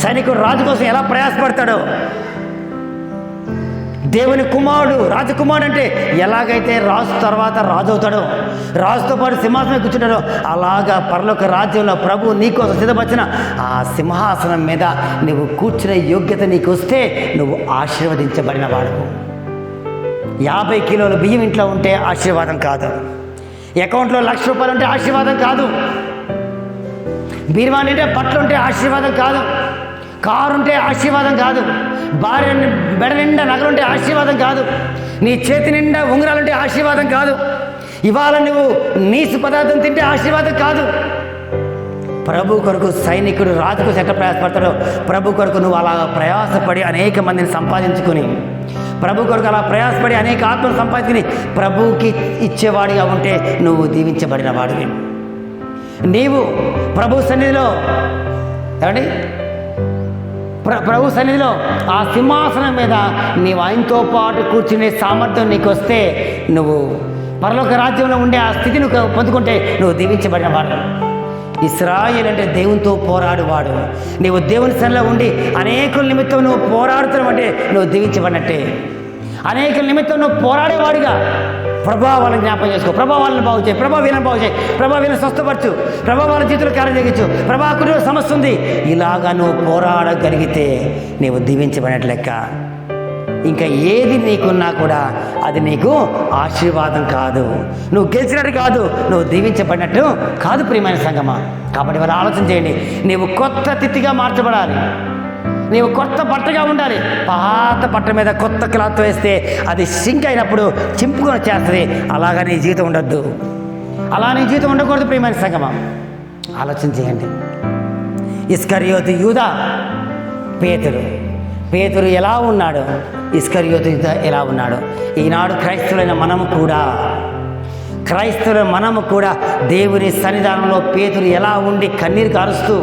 సైనికుడు రాజు కోసం ఎలా ప్రయాసపడతాడో, దేవుని కుమారుడు రాజకుమారుడు అంటే ఎలాగైతే రాజు తర్వాత రాజు అవుతాడో, రాజుతో పాటు సింహాసనం కూర్చుంటాడో, అలాగా పరలోక రాజ్యంలో ప్రభు నీకోసం సిద్ధపరిచిన ఆ సింహాసనం మీద నువ్వు కూర్చునే యోగ్యత నీకు వస్తే నువ్వు ఆశీర్వదించబడిన వాడు. 50 కిలోల బియ్యం ఇంట్లో ఉంటే ఆశీర్వాదం కాదు. అకౌంట్లో ₹1,00,000 ఉంటే ఆశీర్వాదం కాదు. బీరువా నింటే బట్టలు ఉంటే ఆశీర్వాదం కాదు. కారు ఉంటే ఆశీర్వాదం కాదు. భార్య బెడ నిండా నగలుంటే ఆశీర్వాదం కాదు. నీ చేతి నిండా ఉంగరాలుంటే ఆశీర్వాదం కాదు. ఇవాళ నువ్వు నీసు పదార్థం తింటే ఆశీర్వాదం కాదు. ప్రభు కొరకు సైనికుడు రాజుకు ఎట్లా ప్రయాసపడతాడో ప్రభు కొరకు నువ్వు అలా ప్రయాసపడి అనేక మందిని సంపాదించుకొని, ప్రభు కొరకు అలా ప్రయాసపడి అనేక ఆత్మను సంపాదించుకుని ప్రభువుకి ఇచ్చేవాడిగా ఉంటే నువ్వు దీవించబడిన వాడివి. నీవు ప్రభు సన్నిధిలో ఏమండి ప్రభు సన్నిధిలో ఆ సింహాసనం మీద నీవు ఆయనతో పాటు కూర్చునే సామర్థ్యం నీకు వస్తే నువ్వు పరలోక రాజ్యంలో ఉండే ఆ స్థితి నువ్వు పొందుకుంటే నువ్వు దీవించబడిన వాడు. ఇశ్రాయేలు అంటే దేవునితో పోరాడువాడు. నీవు దేవుని సన్నిధిలో ఉండి అనేకుల నిమిత్తం నువ్వు పోరాడుతున్నావు అంటే నువ్వు దీవించబడినట్టే. అనేకుల నిమిత్తం నువ్వు పోరాడేవాడిగా ప్రభా వాళ్ళని జ్ఞాపకం చేసుకో, ప్రభా వాళ్ళని బాగు చేయి, ప్రభా వీళ్ళని బాగు చేయి, ప్రభా వీళ్ళని స్వస్థపరచు, ప్రభా వాళ్ళ జీవితంలో కార్యం జరిగించు, ప్రభా కుటుంబ సమస్య ఉంది. ఇలాగా నువ్వు పోరాడగలిగితే నీవు దీవించబడినట్లు లెక్క. ఇంకా ఏది నీకున్నా కూడా అది నీకు ఆశీర్వాదం కాదు, నువ్వు గెలిచినట్టు కాదు, నువ్వు దీవించబడినట్టు కాదు ప్రియమైన సంగమా. కాబట్టి వాళ్ళు ఆలోచన చేయండి. నీవు కొత్త తిత్తిగా మార్చబడాలి. నీవు కొత్త బట్టగా ఉండాలి. పాత బట్ట మీద కొత్త క్లాత్ వేస్తే అది సింక్ అయినప్పుడు చింపుకొని చేస్తుంది. అలాగా నీ జీవితం ఉండొద్దు. అలా నీ జీవితం ఉండకూడదు ప్రియమైన సంగమా. ఆలోచన చేయండి. ఇస్కరియోతు యూదా, పేతురు ఎలా ఉన్నాడు, ఇస్కరియోతు యూదా ఎలా ఉన్నాడు. ఈనాడు క్రైస్తవులైన మనము కూడా దేవుని సన్నిధానంలో పేతురు ఎలా ఉండి కన్నీరు కారుస్తూ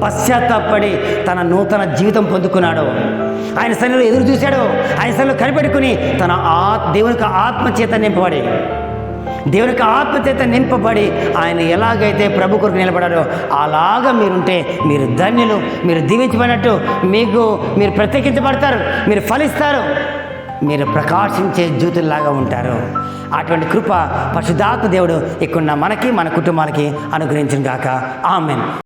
పశ్చాత్తాపడి తన నూతన జీవితం పొందుకున్నాడు. ఆయన సన్నిధిలో ఎదురు చూశాడు. ఆయన సన్నిధిలో కనిపెట్టుకుని తన దేవునికి ఆత్మచేత నింపబడి ఆయన ఎలాగైతే ప్రభు కొరకు నిలబడారో అలాగా మీరుంటే మీరు ధన్యులు, మీరు దీవించబడినట్టు, మీరు ప్రత్యేకించబడతారు, మీరు ఫలిస్తారు, మీరు ప్రకాశించే జ్యోతుల్లాగా ఉంటారు. అటువంటి కృప పరిశుద్ధాత్మ దేవుడు ఇక్కడ మనకి మన కుటుంబాలకి అనుగ్రహించును గాక. ఆమేన్.